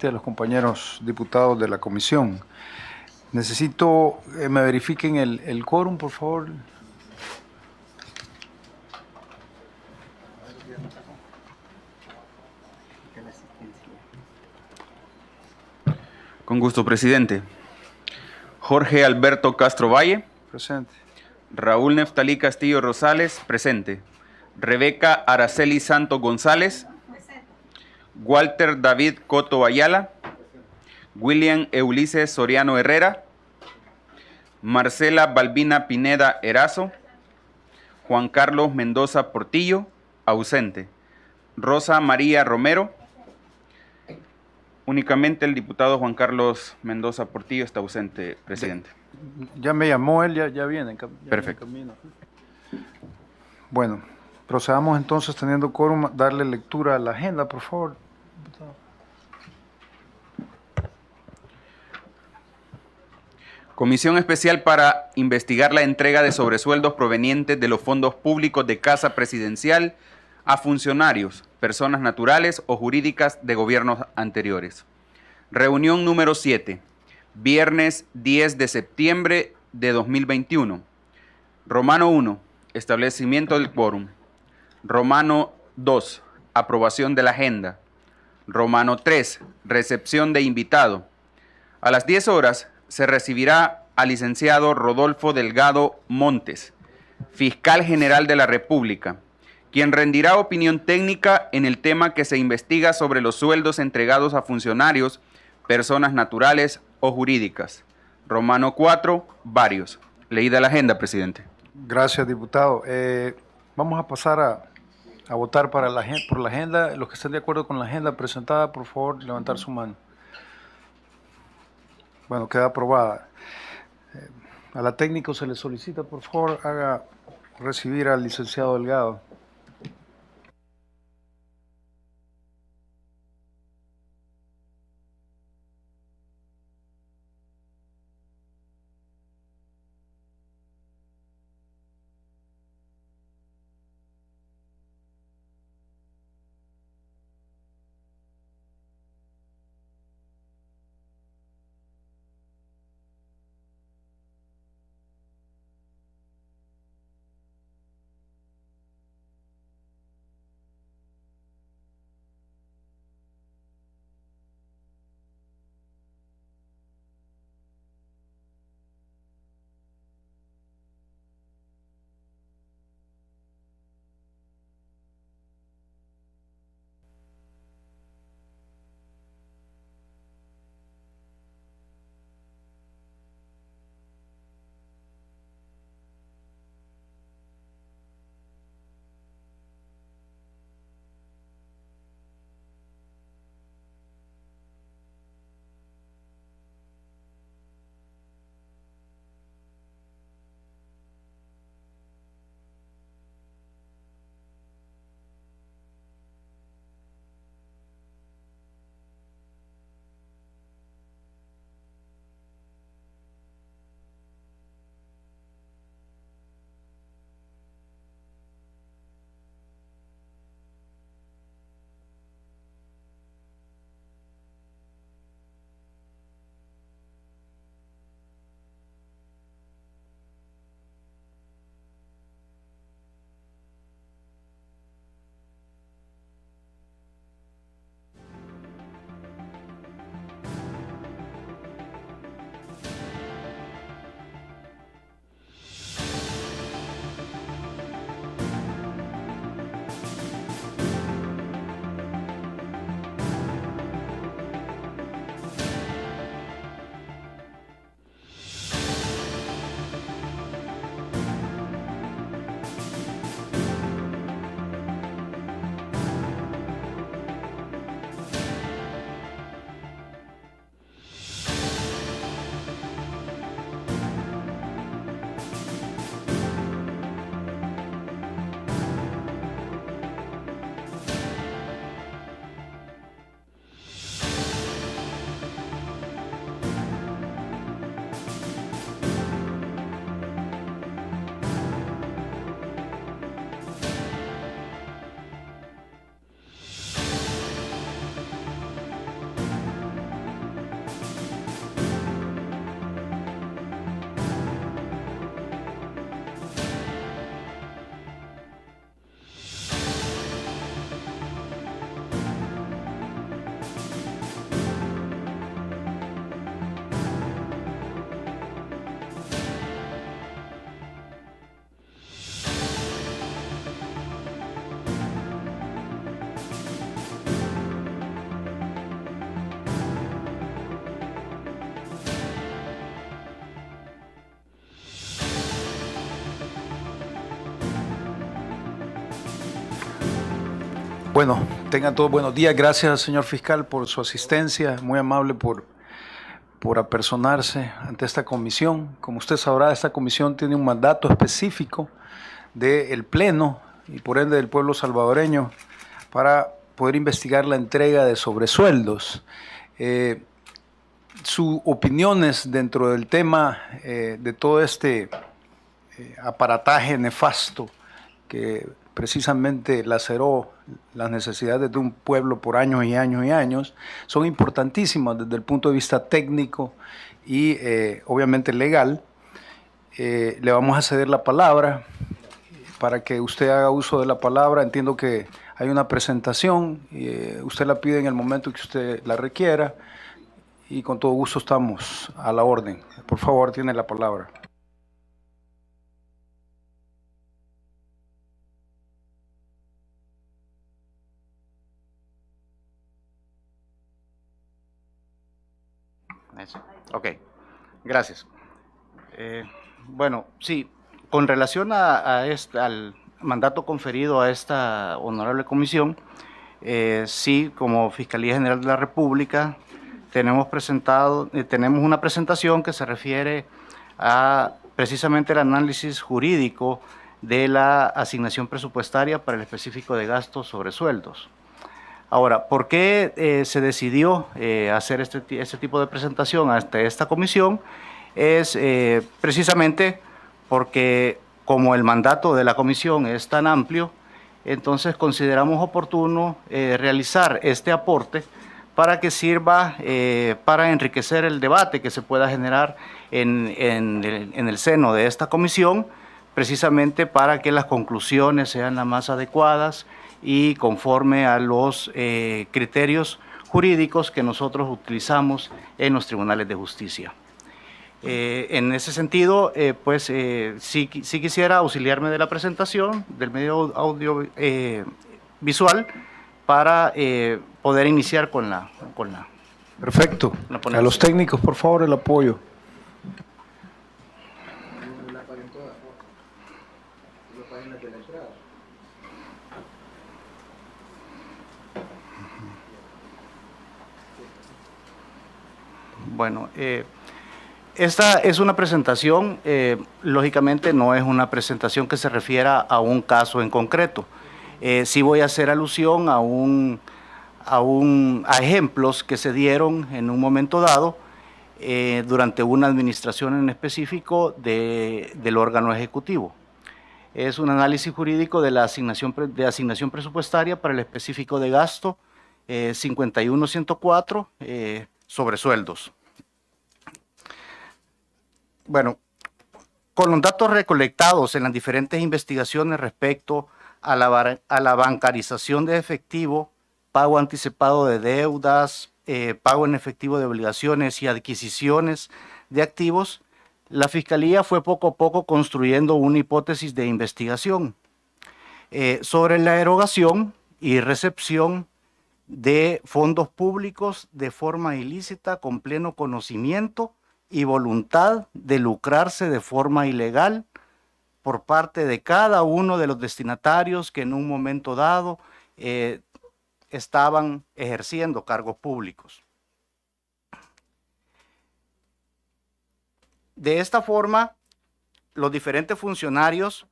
presidente y a los compañeros diputados de la comisión. Necesito me verifiquen el quórum, por favor. Con gusto, presidente. Jorge Alberto Castro Valle. Presente. Raúl Neftalí Castillo Rosales, presente. Rebeca Araceli Santos González. Presente. Walter David Coto Ayala. William Ulises Soriano Herrera. Marcela Balbina Pineda Erazo. Juan Carlos Mendoza Portillo, ausente. Rosa María Romero. Únicamente el diputado Juan Carlos Mendoza Portillo está ausente, presidente. Ya me llamó él, ya viene. Perfecto. Bueno, procedamos entonces, teniendo quórum, darle lectura a la agenda, por favor. Comisión especial para investigar la entrega de sobresueldos provenientes de los fondos públicos de Casa Presidencial a funcionarios, personas naturales o jurídicas de gobiernos anteriores. Reunión número 7, viernes 10 de septiembre de 2021. Romano 1, establecimiento del quórum. Romano 2, aprobación de la agenda. Romano 3, recepción de invitado. A las 10 horas se recibirá al licenciado Rodolfo Delgado Montes, fiscal general de la República, quien rendirá opinión técnica en el tema que se investiga sobre los sueldos entregados a funcionarios, personas naturales o jurídicas. Romano 4, varios. Leída la agenda, presidente. Gracias, diputado. Vamos a pasar a votar por la agenda. Los que estén de acuerdo con la agenda presentada, por favor, levantar su mano. Bueno, queda aprobada. A la técnico se le solicita, por favor, haga recibir al licenciado Delgado. Bueno, tengan todos buenos días. Gracias, señor fiscal, por su asistencia. Muy amable por apersonarse ante esta comisión. Como usted sabrá, esta comisión tiene un mandato específico del Pleno y por ende del pueblo salvadoreño para poder investigar la entrega de sobresueldos. Sus opiniones dentro del tema de todo este aparataje nefasto que precisamente laceró las necesidades de un pueblo por años y años y años, son importantísimas desde el punto de vista técnico y obviamente legal. Le vamos a ceder la palabra para que usted haga uso de la palabra. Entiendo que hay una presentación, usted la pide en el momento que usted la requiera y con todo gusto estamos a la orden. Por favor, tiene la palabra. Eso. Ok, gracias. Bueno, sí, con relación al mandato conferido a esta honorable comisión, sí, como Fiscalía General de la República, tenemos una presentación que se refiere a precisamente el análisis jurídico de la asignación presupuestaria para el específico de gastos sobre sueldos. Ahora, ¿por qué se decidió hacer este tipo de presentación ante esta comisión? Es precisamente porque como el mandato de la comisión es tan amplio, entonces consideramos oportuno realizar este aporte para que sirva para enriquecer el debate que se pueda generar en el seno de esta comisión, precisamente para que las conclusiones sean las más adecuadas y conforme a los criterios jurídicos que nosotros utilizamos en los tribunales de justicia. En ese sentido, sí quisiera auxiliarme de la presentación del medio audiovisual para poder iniciar con la Perfecto. A los técnicos, por favor, el apoyo. Bueno, esta es una presentación, lógicamente no es una presentación que se refiera a un caso en concreto. Sí voy a hacer alusión a ejemplos que se dieron en un momento dado durante una administración en específico del órgano ejecutivo. Es un análisis jurídico de la asignación presupuestaria para el específico de gasto 51104 sobre sueldos. Bueno, con los datos recolectados en las diferentes investigaciones respecto a la bancarización de efectivo, pago anticipado de deudas, pago en efectivo de obligaciones y adquisiciones de activos, la Fiscalía fue poco a poco construyendo una hipótesis de investigación sobre la erogación y recepción de fondos públicos de forma ilícita con pleno conocimiento y voluntad de lucrarse de forma ilegal por parte de cada uno de los destinatarios que en un momento dado estaban ejerciendo cargos públicos. De esta forma, los diferentes funcionarios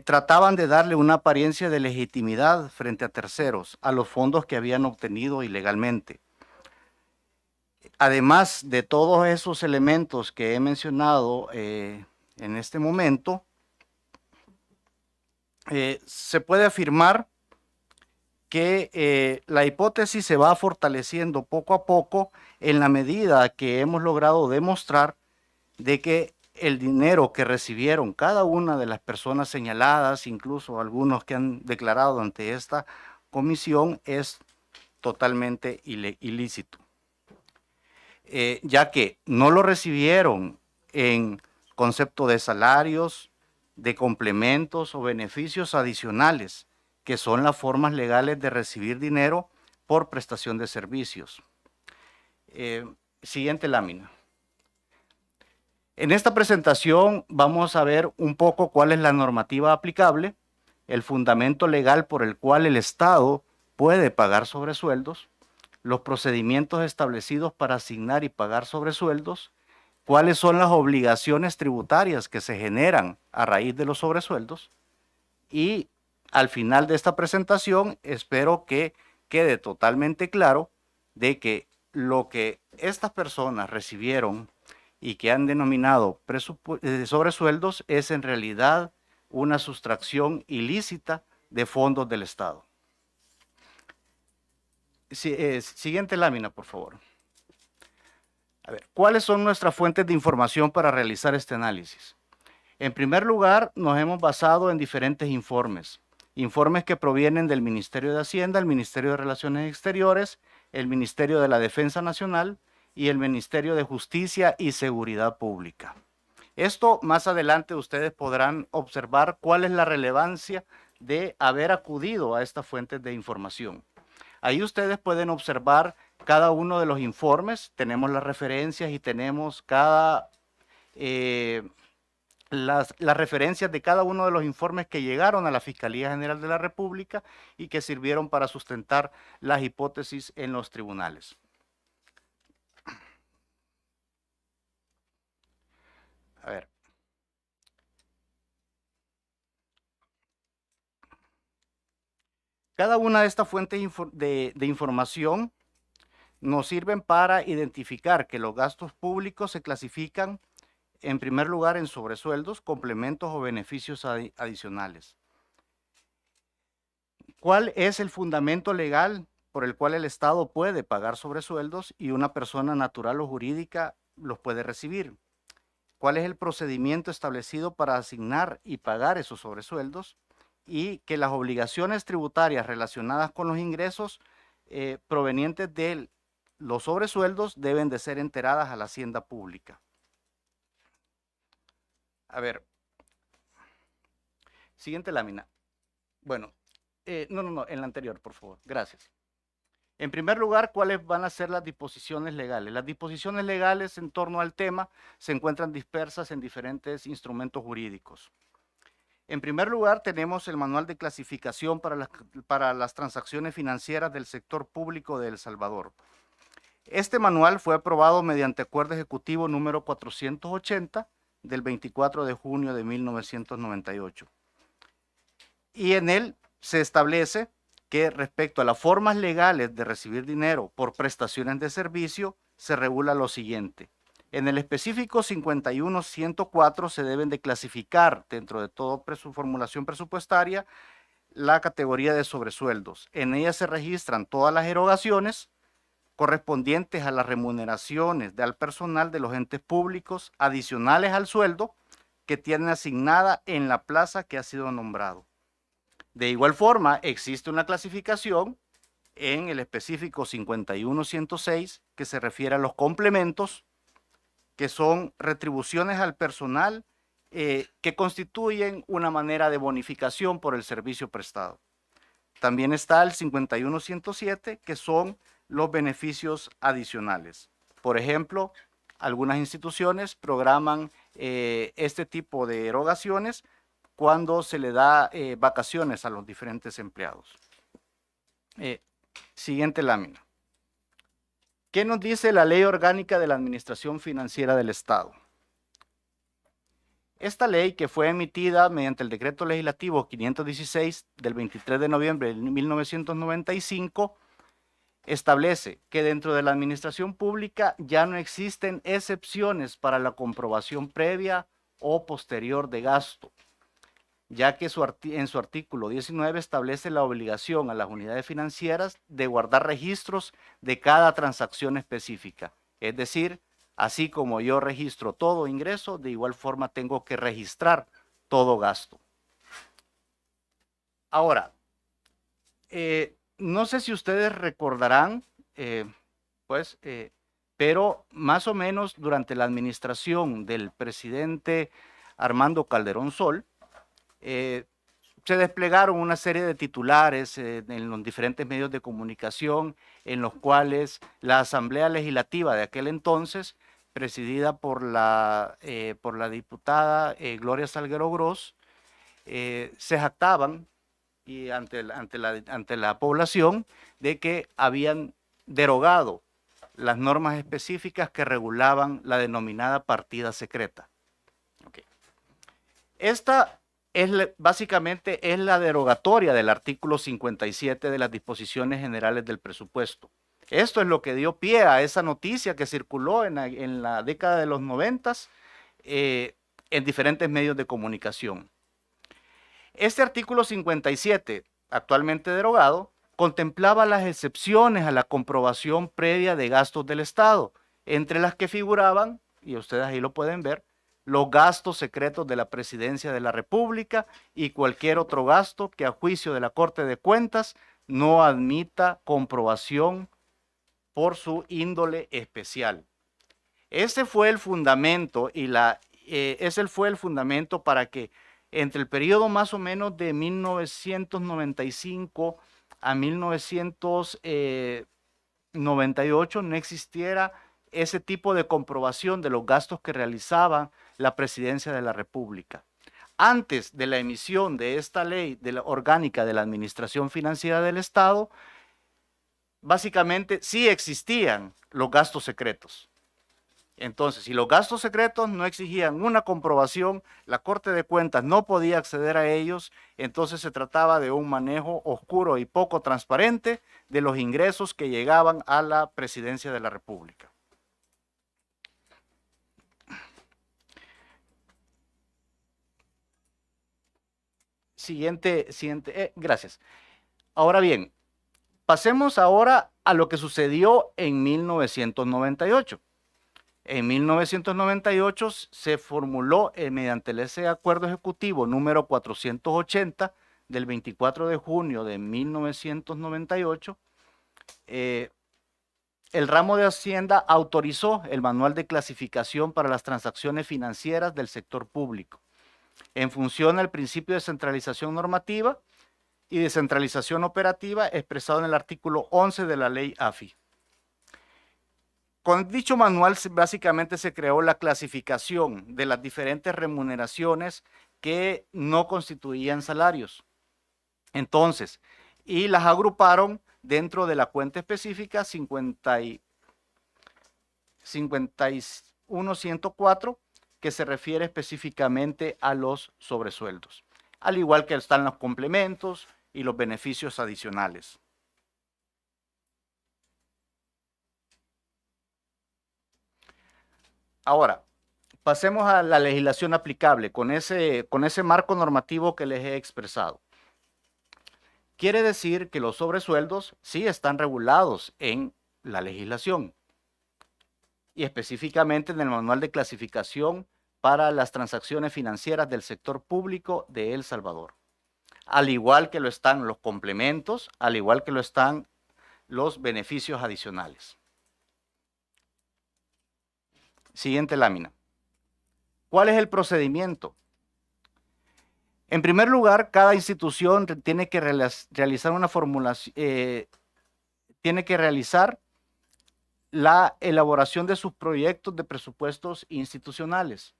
trataban de darle una apariencia de legitimidad frente a terceros a los fondos que habían obtenido ilegalmente. Además de todos esos elementos que he mencionado en este momento, se puede afirmar que la hipótesis se va fortaleciendo poco a poco en la medida que hemos logrado demostrar de que el dinero que recibieron cada una de las personas señaladas, incluso algunos que han declarado ante esta comisión, es totalmente ilícito. Ya que no lo recibieron en concepto de salarios, de complementos o beneficios adicionales, que son las formas legales de recibir dinero por prestación de servicios. Siguiente lámina. En esta presentación vamos a ver un poco cuál es la normativa aplicable el fundamento legal por el cual el Estado puede pagar sobresueldos, los procedimientos establecidos para asignar y pagar sobresueldos, cuáles son las obligaciones tributarias que se generan a raíz de los sobresueldos, y al final de esta presentación espero que quede totalmente claro de que lo que estas personas recibieron y que han denominado sobresueldos es en realidad una sustracción ilícita de fondos del Estado. Siguiente lámina, por favor. A ver, ¿cuáles son nuestras fuentes de información para realizar este análisis? En primer lugar, nos hemos basado en diferentes informes. Informes que provienen del Ministerio de Hacienda, el Ministerio de Relaciones Exteriores, el Ministerio de la Defensa Nacional y el Ministerio de Justicia y Seguridad Pública. Esto más adelante ustedes podrán observar cuál es la relevancia de haber acudido a estas fuentes de información. Ahí ustedes pueden observar cada uno de los informes, tenemos las referencias y tenemos las referencias de cada uno de los informes que llegaron a la Fiscalía General de la República y que sirvieron para sustentar las hipótesis en los tribunales. A ver. Cada una de estas fuentes de información nos sirven para identificar que los gastos públicos se clasifican en primer lugar en sobresueldos, complementos o beneficios adicionales. ¿Cuál es el fundamento legal por el cual el Estado puede pagar sobresueldos y una persona natural o jurídica los puede recibir? ¿Cuál es el procedimiento establecido para asignar y pagar esos sobresueldos? Y que las obligaciones tributarias relacionadas con los ingresos provenientes de los sobresueldos deben de ser enteradas a la hacienda pública. A ver, siguiente lámina. Bueno, no, en la anterior, por favor. Gracias. En primer lugar, ¿cuáles van a ser las disposiciones legales? Las disposiciones legales en torno al tema se encuentran dispersas en diferentes instrumentos jurídicos. En primer lugar, tenemos el Manual de Clasificación para las Transacciones Financieras del Sector Público de El Salvador. Este manual fue aprobado mediante Acuerdo Ejecutivo número 480 del 24 de junio de 1998. Y en él se establece que respecto a las formas legales de recibir dinero por prestaciones de servicio, se regula lo siguiente. En el específico 51.104 se deben de clasificar dentro de toda su formulación presupuestaria la categoría de sobresueldos. En ella se registran todas las erogaciones correspondientes a las remuneraciones al personal de los entes públicos adicionales al sueldo que tienen asignada en la plaza que ha sido nombrado. De igual forma, existe una clasificación en el específico 51.106 que se refiere a los complementos, que son retribuciones al personal que constituyen una manera de bonificación por el servicio prestado. También está el 51.107, que son los beneficios adicionales. Por ejemplo, algunas instituciones programan este tipo de erogaciones cuando se le da vacaciones a los diferentes empleados. Siguiente lámina. ¿Qué nos dice la Ley Orgánica de la Administración Financiera del Estado? Esta ley, que fue emitida mediante el Decreto Legislativo 516 del 23 de noviembre de 1995, establece que dentro de la administración pública ya no existen excepciones para la comprobación previa o posterior de gasto, ya que en su artículo 19 establece la obligación a las unidades financieras de guardar registros de cada transacción específica. Es decir, así como yo registro todo ingreso, de igual forma tengo que registrar todo gasto. Ahora, no sé si ustedes recordarán, pero más o menos durante la administración del presidente Armando Calderón Sol, se desplegaron una serie de titulares en los diferentes medios de comunicación en los cuales la Asamblea Legislativa de aquel entonces, presidida por la diputada Gloria Salguero Gross, se jactaban y ante la población de que habían derogado las normas específicas que regulaban la denominada partida secreta. Okay. Esta básicamente es la derogatoria del artículo 57 de las disposiciones generales del presupuesto. Esto es lo que dio pie a esa noticia que circuló en la década de los 90 en diferentes medios de comunicación. Este artículo 57, actualmente derogado, contemplaba las excepciones a la comprobación previa de gastos del Estado, entre las que figuraban, y ustedes ahí lo pueden ver, los gastos secretos de la Presidencia de la República y cualquier otro gasto que a juicio de la Corte de Cuentas no admita comprobación por su índole especial. Ese fue el fundamento ese fue el fundamento para que entre el periodo más o menos de 1995 a 1998 no existiera ese tipo de comprobación de los gastos que realizaba la Presidencia de la República. Antes de la emisión de esta ley orgánica de la Administración Financiera del Estado, básicamente sí existían los gastos secretos. Entonces, si los gastos secretos no exigían una comprobación, la Corte de Cuentas no podía acceder a ellos, entonces se trataba de un manejo oscuro y poco transparente de los ingresos que llegaban a la Presidencia de la República. Gracias. Ahora bien, pasemos ahora a lo que sucedió en 1998. En 1998 se formuló mediante ese acuerdo ejecutivo número 480 del 24 de junio de 1998, el ramo de Hacienda autorizó el manual de clasificación para las transacciones financieras del sector público, en función al principio de centralización normativa y descentralización operativa expresado en el artículo 11 de la ley AFI. Con dicho manual básicamente se creó la clasificación de las diferentes remuneraciones que no constituían salarios. Entonces, y las agruparon dentro de la cuenta específica 51104, que se refiere específicamente a los sobresueldos, al igual que están los complementos y los beneficios adicionales. Ahora, pasemos a la legislación aplicable con ese marco normativo que les he expresado. Quiere decir que los sobresueldos sí están regulados en la legislación y específicamente en el manual de clasificación para las transacciones financieras del sector público de El Salvador. Al igual que lo están los complementos, al igual que lo están los beneficios adicionales. Siguiente lámina. ¿Cuál es el procedimiento? En primer lugar, cada institución tiene que realizar una formulación, tiene que realizar la elaboración de sus proyectos de presupuestos institucionales.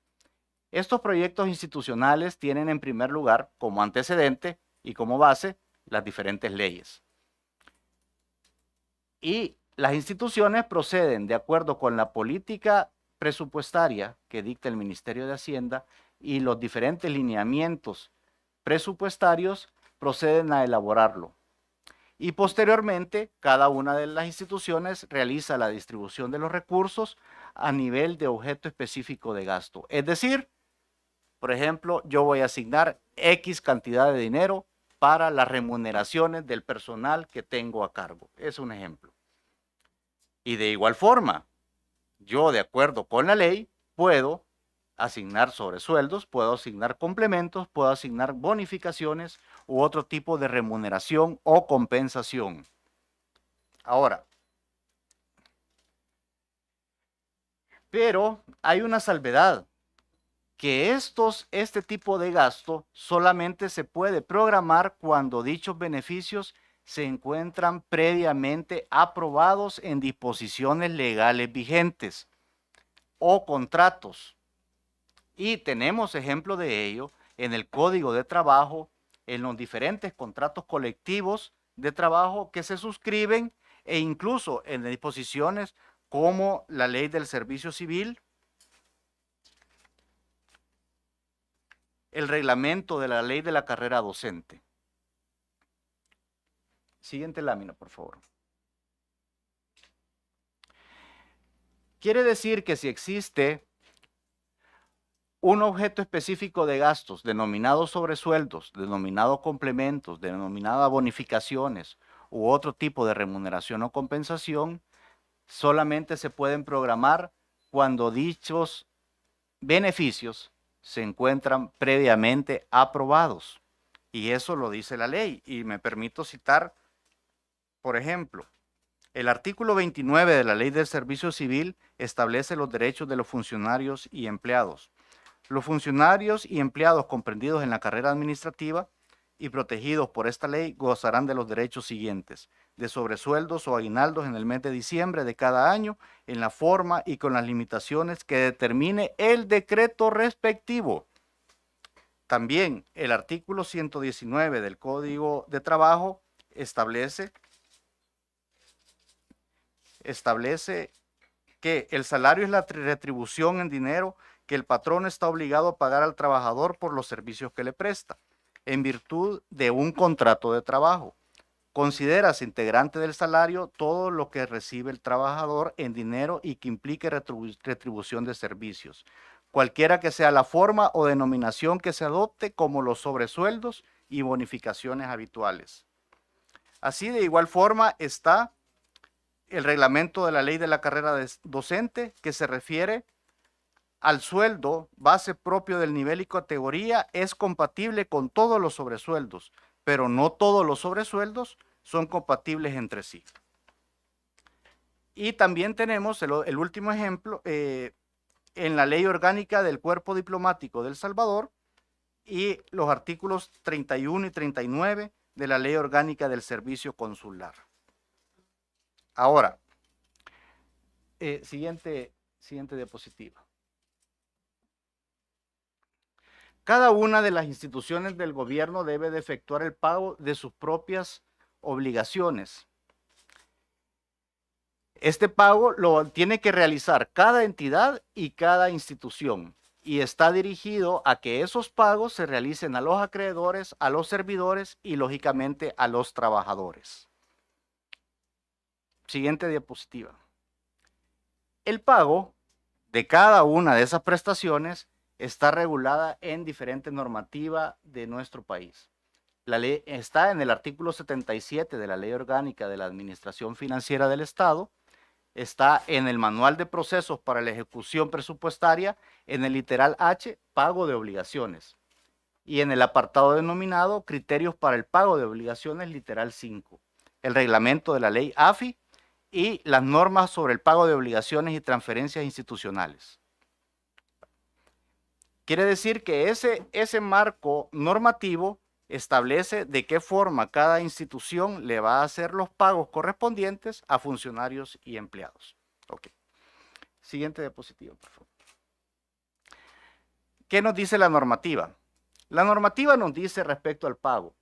Estos proyectos institucionales tienen en primer lugar como antecedente y como base las diferentes leyes. Y las instituciones proceden de acuerdo con la política presupuestaria que dicta el Ministerio de Hacienda y los diferentes lineamientos presupuestarios proceden a elaborarlo. Y posteriormente, cada una de las instituciones realiza la distribución de los recursos a nivel de objeto específico de gasto. Es decir, por ejemplo, yo voy a asignar X cantidad de dinero para las remuneraciones del personal que tengo a cargo. Es un ejemplo. Y de igual forma, yo, de acuerdo con la ley, puedo asignar sobresueldos, puedo asignar complementos, puedo asignar bonificaciones u otro tipo de remuneración o compensación. Ahora, pero hay una salvedad, que este tipo de gasto solamente se puede programar cuando dichos beneficios se encuentran previamente aprobados en disposiciones legales vigentes o contratos. Y tenemos ejemplo de ello en el Código de Trabajo, en los diferentes contratos colectivos de trabajo que se suscriben e incluso en disposiciones como la ley del servicio civil, el reglamento de la ley de la carrera docente. Siguiente lámina, por favor. Quiere decir que si existe un objeto específico de gastos denominado sobresueldos, denominado complementos, denominada bonificaciones u otro tipo de remuneración o compensación, solamente se pueden programar cuando dichos beneficios se encuentran previamente aprobados. Y eso lo dice la ley. Y me permito citar, por ejemplo, el artículo 29 de la Ley del Servicio Civil establece los derechos de los funcionarios y empleados. Los funcionarios y empleados comprendidos en la carrera administrativa y protegidos por esta ley gozarán de los derechos siguientes: de sobresueldos o aguinaldos en el mes de diciembre de cada año, en la forma y con las limitaciones que determine el decreto respectivo. También el artículo 119 del Código de Trabajo establece que el salario es la retribución en dinero que el patrón está obligado a pagar al trabajador por los servicios que le presta, en virtud de un contrato de trabajo. Considérase integrante del salario todo lo que recibe el trabajador en dinero y que implique retribución de servicios, cualquiera que sea la forma o denominación que se adopte, como los sobresueldos y bonificaciones habituales. Así, de igual forma, está el reglamento de la ley de la carrera docente, que se refiere al sueldo base propio del nivel y categoría. Es compatible con todos los sobresueldos, pero no todos los sobresueldos son compatibles entre sí. Y también tenemos el último ejemplo en la Ley Orgánica del Cuerpo Diplomático de El Salvador y los artículos 31 y 39 de la Ley Orgánica del Servicio Consular. Ahora, siguiente diapositiva. Cada una de las instituciones del gobierno debe de efectuar el pago de sus propias obligaciones. Este pago lo tiene que realizar cada entidad y cada institución, y está dirigido a que esos pagos se realicen a los acreedores, a los servidores y lógicamente a los trabajadores. Siguiente diapositiva. El pago de cada una de esas prestaciones está regulada en diferentes normativas de nuestro país. La ley está en el artículo 77 de la Ley Orgánica de la Administración Financiera del Estado, está en el Manual de Procesos para la Ejecución Presupuestaria, en el literal H, pago de obligaciones, y en el apartado denominado Criterios para el pago de obligaciones, literal 5, el reglamento de la ley AFI y las normas sobre el pago de obligaciones y transferencias institucionales. Quiere decir que ese marco normativo establece de qué forma cada institución le va a hacer los pagos correspondientes a funcionarios y empleados. Ok. Siguiente diapositiva, por favor. ¿Qué nos dice la normativa? La normativa nos dice respecto al pago.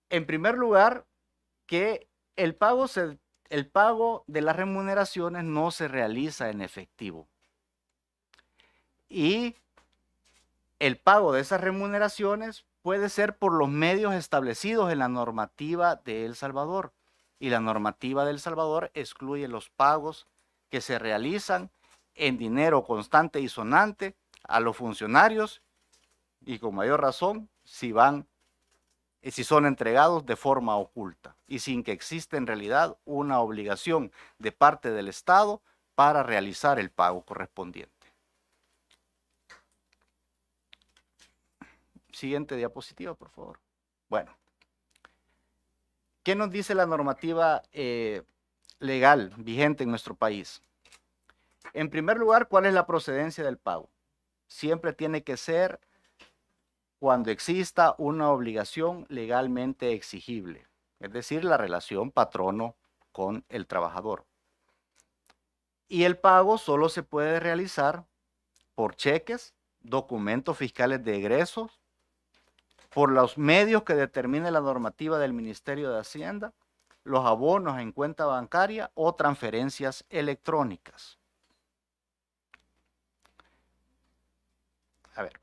En primer lugar, que el pago de las remuneraciones no se realiza en efectivo. Y el pago de esas remuneraciones puede ser por los medios establecidos en la normativa de El Salvador. Y la normativa de El Salvador excluye los pagos que se realizan en dinero constante y sonante a los funcionarios, y con mayor razón si son entregados de forma oculta y sin que exista en realidad una obligación de parte del Estado para realizar el pago correspondiente. Siguiente diapositiva, por favor. Bueno, ¿qué nos dice la normativa legal vigente en nuestro país? En primer lugar, ¿cuál es la procedencia del pago? Siempre tiene que ser cuando exista una obligación legalmente exigible, es decir, la relación patrono con el trabajador. Y el pago solo se puede realizar por cheques, documentos fiscales de egresos, por los medios que determine la normativa del Ministerio de Hacienda, los abonos en cuenta bancaria o transferencias electrónicas. A ver.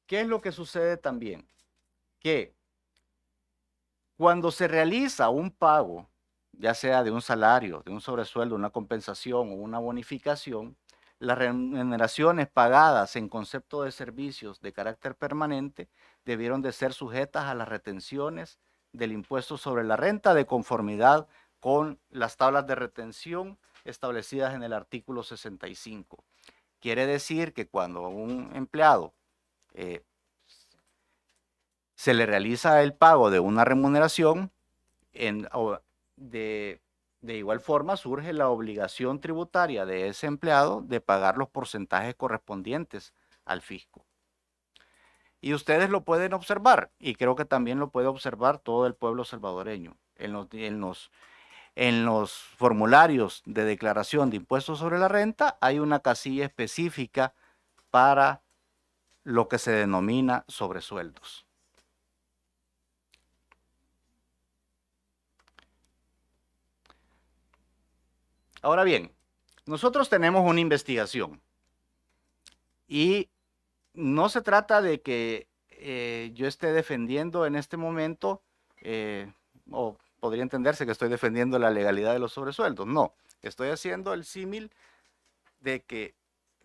¿Qué es lo que sucede también? Que cuando se realiza un pago, ya sea de un salario, de un sobresueldo, una compensación o una bonificación, las remuneraciones pagadas en concepto de servicios de carácter permanente debieron de ser sujetas a las retenciones del impuesto sobre la renta de conformidad con las tablas de retención establecidas en el artículo 65. Quiere decir que cuando un empleado se le realiza el pago de una remuneración, de igual forma surge la obligación tributaria de ese empleado de pagar los porcentajes correspondientes al fisco. Y ustedes lo pueden observar, y creo que también lo puede observar todo el pueblo salvadoreño. En los formularios de declaración de impuestos sobre la renta hay una casilla específica para lo que se denomina sobresueldos. Ahora bien, nosotros tenemos una investigación y no se trata de que yo esté defendiendo en este momento, o podría entenderse que estoy defendiendo la legalidad de los sobresueldos. No, estoy haciendo el símil de que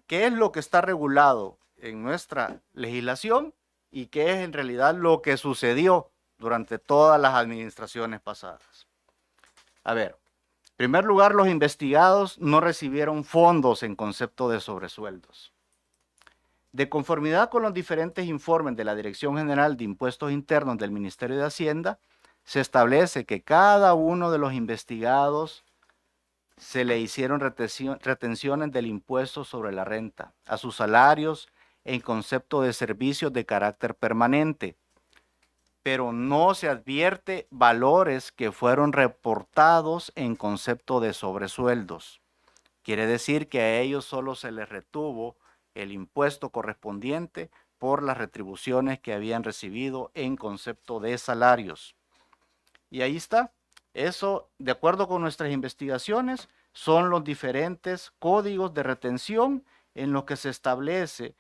qué es lo que está regulado en nuestra legislación y qué es en realidad lo que sucedió durante todas las administraciones pasadas. A ver. En primer lugar, los investigados no recibieron fondos en concepto de sobresueldos. De conformidad con los diferentes informes de la Dirección General de Impuestos Internos del Ministerio de Hacienda, se establece que cada uno de los investigados se le hicieron retenciones del impuesto sobre la renta a sus salarios en concepto de servicios de carácter permanente, pero no se advierte valores que fueron reportados en concepto de sobresueldos. Quiere decir que a ellos solo se les retuvo el impuesto correspondiente por las retribuciones que habían recibido en concepto de salarios. Y ahí está. Eso, de acuerdo con nuestras investigaciones, son los diferentes códigos de retención en los que se establece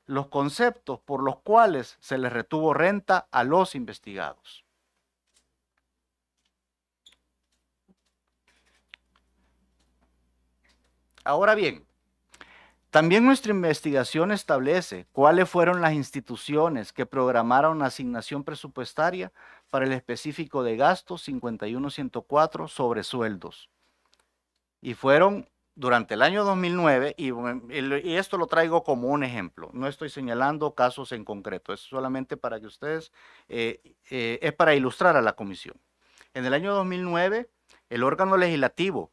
los conceptos por los cuales se les retuvo renta a los investigados. Ahora bien, también nuestra investigación establece cuáles fueron las instituciones que programaron la asignación presupuestaria para el específico de gastos 51104 sobre sueldos. Y fueron durante el año 2009, y esto lo traigo como un ejemplo, no estoy señalando casos en concreto, es solamente para que ustedes, es para ilustrar a la comisión. En el año 2009, el órgano legislativo,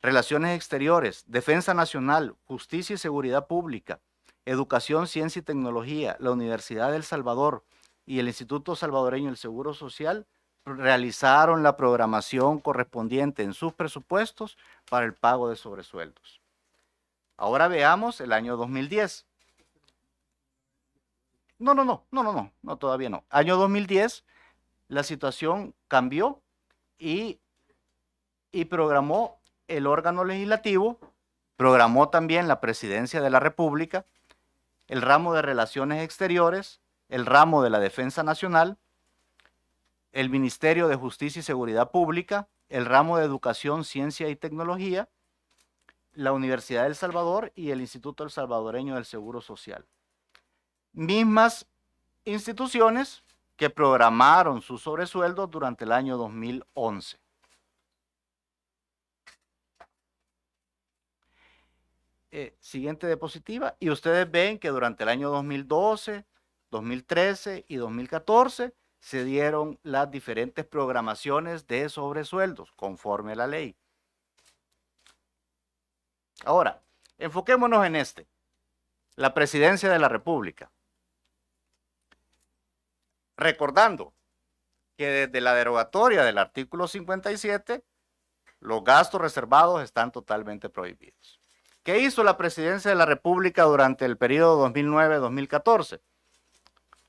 Relaciones Exteriores, Defensa Nacional, Justicia y Seguridad Pública, Educación, Ciencia y Tecnología, la Universidad de El Salvador y el Instituto Salvadoreño del Seguro Social realizaron la programación correspondiente en sus presupuestos para el pago de sobresueldos. Ahora veamos el año 2010. No, todavía no. Año 2010, la situación cambió y programó el órgano legislativo, programó también la Presidencia de la República, el ramo de Relaciones Exteriores, el ramo de la Defensa Nacional, el Ministerio de Justicia y Seguridad Pública, el ramo de Educación, Ciencia y Tecnología, la Universidad de El Salvador y el Instituto Salvadoreño del Seguro Social. Mismas instituciones que programaron sus sobresueldos durante el año 2011. Siguiente diapositiva, y ustedes ven que durante el año 2012, 2013 y 2014 se dieron las diferentes programaciones de sobresueldos conforme a la ley. Ahora, enfoquémonos en la Presidencia de la República. Recordando que desde la derogatoria del artículo 57, los gastos reservados están totalmente prohibidos. ¿Qué hizo la Presidencia de la República durante el periodo 2009-2014?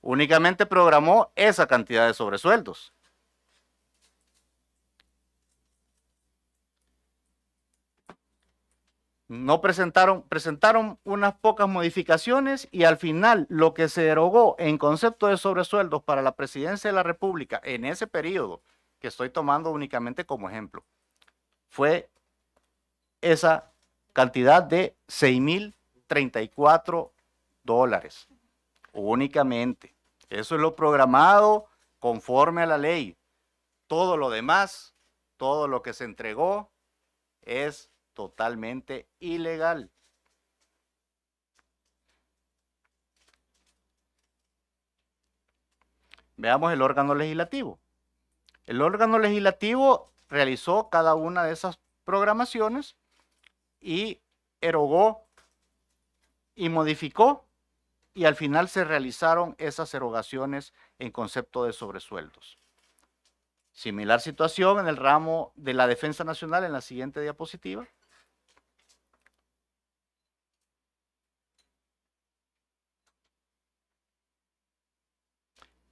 Únicamente programó esa cantidad de sobresueldos. No presentaron unas pocas modificaciones y al final lo que se derogó en concepto de sobresueldos para la Presidencia de la República en ese periodo, que estoy tomando únicamente como ejemplo, fue esa cantidad de $6,034 únicamente. Eso es lo programado conforme a la ley. Todo lo demás, todo lo que se entregó es totalmente ilegal. Veamos el órgano legislativo. El órgano legislativo realizó cada una de esas programaciones y erogó y modificó, y al final se realizaron esas erogaciones en concepto de sobresueldos. Similar situación en el ramo de la defensa nacional en la siguiente diapositiva.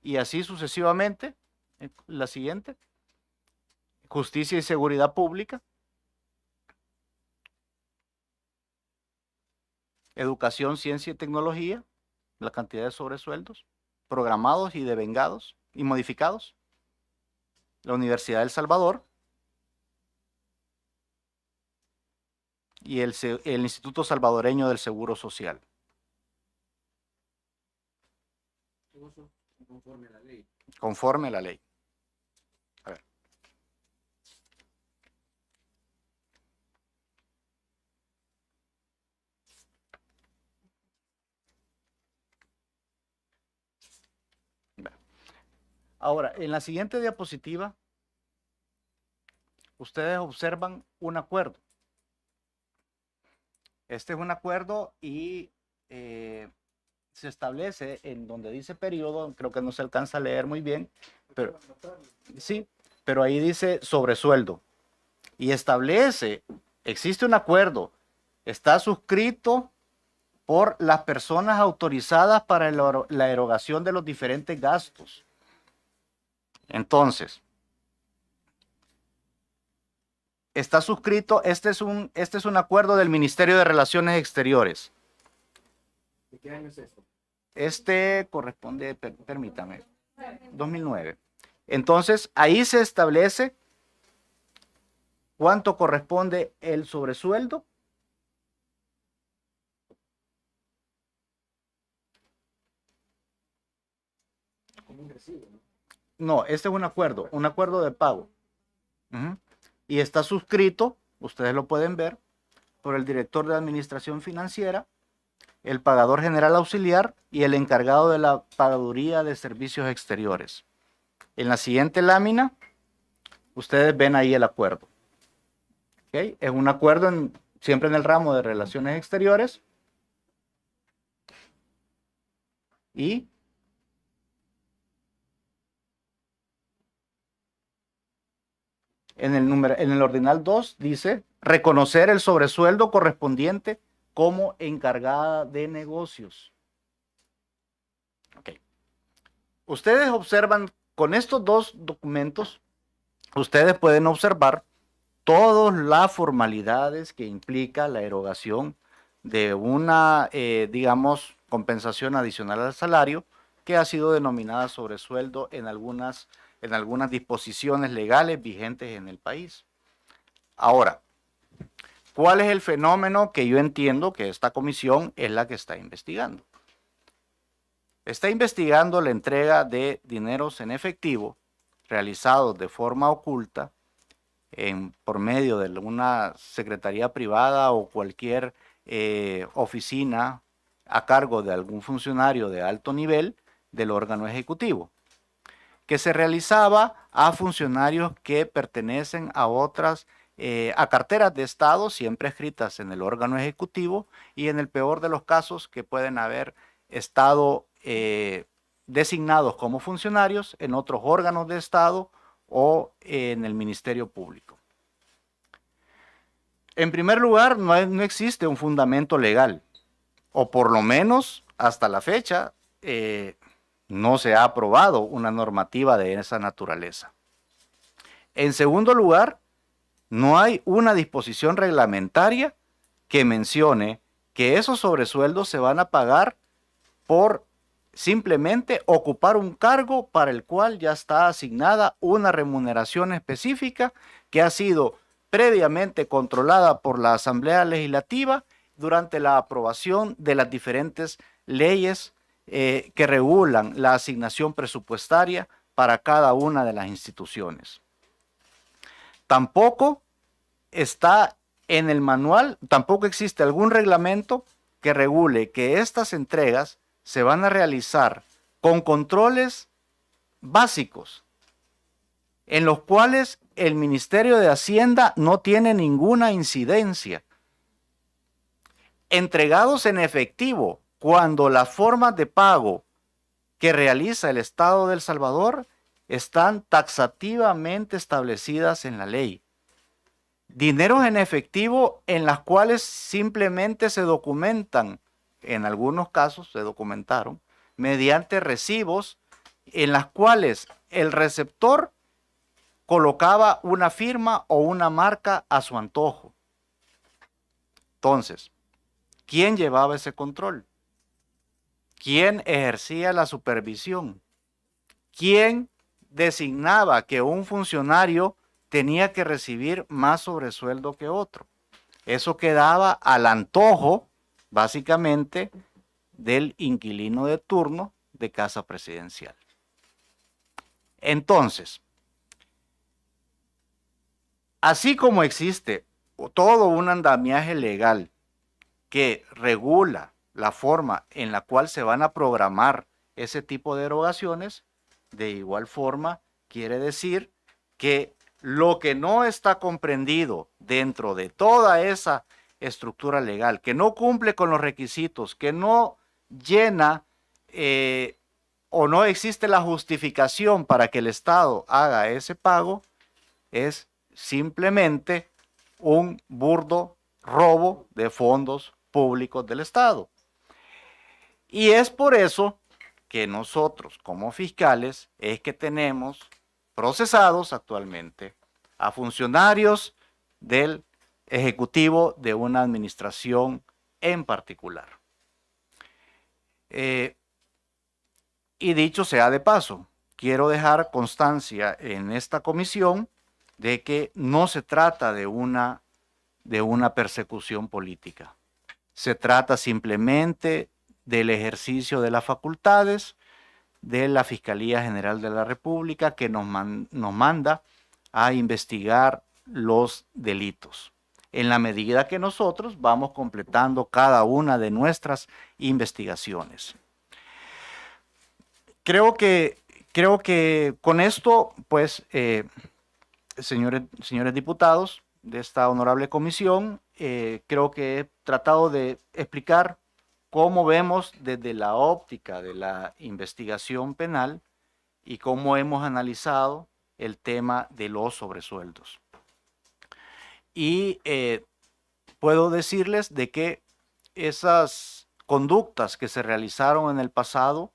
Y así sucesivamente, la siguiente, justicia y seguridad pública, educación, ciencia y tecnología, la cantidad de sobresueldos, programados y devengados y modificados, la Universidad de El Salvador y el Instituto Salvadoreño del Seguro Social. Conforme a la ley. Conforme a la ley. A ver. Ahora, en la siguiente diapositiva, ustedes observan un acuerdo. Este es un acuerdo y se establece en donde dice periodo, creo que no se alcanza a leer muy bien, pero sí, pero ahí dice sobresueldo y establece, existe un acuerdo, está suscrito por las personas autorizadas para la erogación de los diferentes gastos. Entonces, está suscrito, este es un acuerdo del Ministerio de Relaciones Exteriores. ¿De qué año es esto? Este corresponde, permítame, 2009. Entonces, ahí se establece cuánto corresponde el sobresueldo. Como un recibo, ¿no? No, este es un acuerdo de pago. Y está suscrito, ustedes lo pueden ver, por el director de Administración Financiera, el pagador general auxiliar y el encargado de la pagaduría de servicios exteriores. En la siguiente lámina, ustedes ven ahí el acuerdo. ¿Okay? Es un acuerdo siempre en el ramo de relaciones exteriores. Y en el ordinal 2 dice reconocer el sobresueldo correspondiente como encargada de negocios. Okay. Ustedes observan, con estos dos documentos, ustedes pueden observar todas las formalidades que implica la erogación de una, digamos, compensación adicional al salario que ha sido denominada sobresueldo en algunas disposiciones legales vigentes en el país. Ahora, ¿cuál es el fenómeno que yo entiendo que esta comisión es la que está investigando? Está investigando la entrega de dineros en efectivo realizados de forma oculta por medio de una secretaría privada o cualquier oficina a cargo de algún funcionario de alto nivel del órgano ejecutivo, que se realizaba a funcionarios que pertenecen a otras, a carteras de Estado, siempre escritas en el órgano ejecutivo, y en el peor de los casos que pueden haber estado designados como funcionarios en otros órganos de Estado o en el Ministerio Público. En primer lugar, no existe un fundamento legal, o por lo menos hasta la fecha no se ha aprobado una normativa de esa naturaleza. En segundo lugar, no hay una disposición reglamentaria que mencione que esos sobresueldos se van a pagar por simplemente ocupar un cargo para el cual ya está asignada una remuneración específica que ha sido previamente controlada por la Asamblea Legislativa durante la aprobación de las diferentes leyes que regulan la asignación presupuestaria para cada una de las instituciones. Tampoco está en el manual, tampoco existe algún reglamento que regule que estas entregas se van a realizar con controles básicos, en los cuales el Ministerio de Hacienda no tiene ninguna incidencia. Entregados en efectivo, cuando las formas de pago que realiza el Estado de El Salvador están taxativamente establecidas en la ley. Dineros en efectivo en las cuales simplemente se documentan, en algunos casos se documentaron, mediante recibos en las cuales el receptor colocaba una firma o una marca a su antojo. Entonces, ¿quién llevaba ese control? ¿Quién ejercía la supervisión? ¿Quién designaba que un funcionario tenía que recibir más sobresueldo que otro? Eso quedaba al antojo, básicamente, del inquilino de turno de Casa Presidencial. Entonces, así como existe todo un andamiaje legal que regula la forma en la cual se van a programar ese tipo de erogaciones, de igual forma quiere decir que lo que no está comprendido dentro de toda esa estructura legal, que no cumple con los requisitos, que no llena o no existe la justificación para que el Estado haga ese pago, es simplemente un burdo robo de fondos públicos del Estado. Y es por eso que nosotros como fiscales es que tenemos procesados actualmente a funcionarios del ejecutivo de una administración en particular. Y dicho sea de paso, quiero dejar constancia en esta comisión de que no se trata de una persecución política. Se trata simplemente del ejercicio de las facultades de la Fiscalía General de la República que nos manda a investigar los delitos, en la medida que nosotros vamos completando cada una de nuestras investigaciones. Creo que con esto, pues, señores diputados de esta honorable comisión, creo que he tratado de explicar cómo vemos desde la óptica de la investigación penal y cómo hemos analizado el tema de los sobresueldos. Y puedo decirles de que esas conductas que se realizaron en el pasado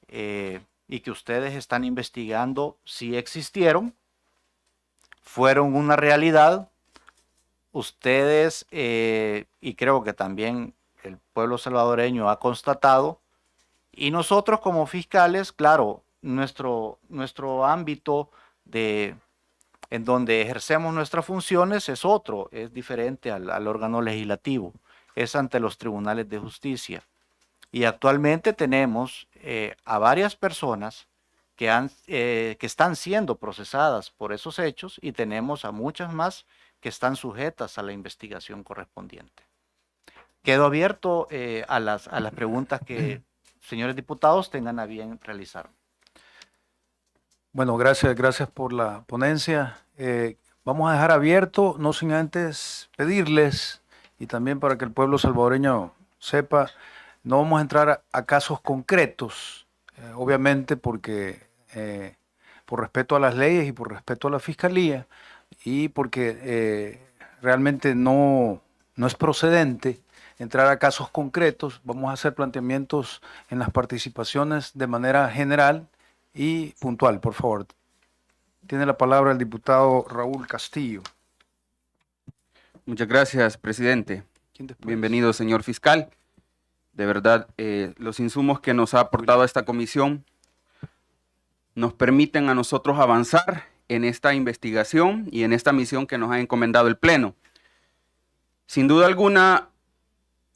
y que ustedes están investigando si existieron, fueron una realidad. Ustedes, y creo que también el pueblo salvadoreño ha constatado, y nosotros como fiscales, claro, nuestro ámbito en donde ejercemos nuestras funciones es otro, es diferente al órgano legislativo, es ante los tribunales de justicia. Y actualmente tenemos a varias personas que están siendo procesadas por esos hechos y tenemos a muchas más que están sujetas a la investigación correspondiente. Quedo abierto a las preguntas que señores diputados tengan a bien realizar. Bueno, gracias por la ponencia. Vamos a dejar abierto, no sin antes pedirles, y también para que el pueblo salvadoreño sepa, no vamos a entrar a casos concretos, obviamente porque por respeto a las leyes y por respeto a la fiscalía y porque realmente no es procedente entrar a casos concretos. Vamos a hacer planteamientos en las participaciones de manera general y puntual, por favor. Tiene la palabra el diputado Raúl Castillo. Muchas gracias, presidente. Bienvenido, señor fiscal. De verdad, los insumos que nos ha aportado esta comisión nos permiten a nosotros avanzar en esta investigación y en esta misión que nos ha encomendado el Pleno. Sin duda alguna,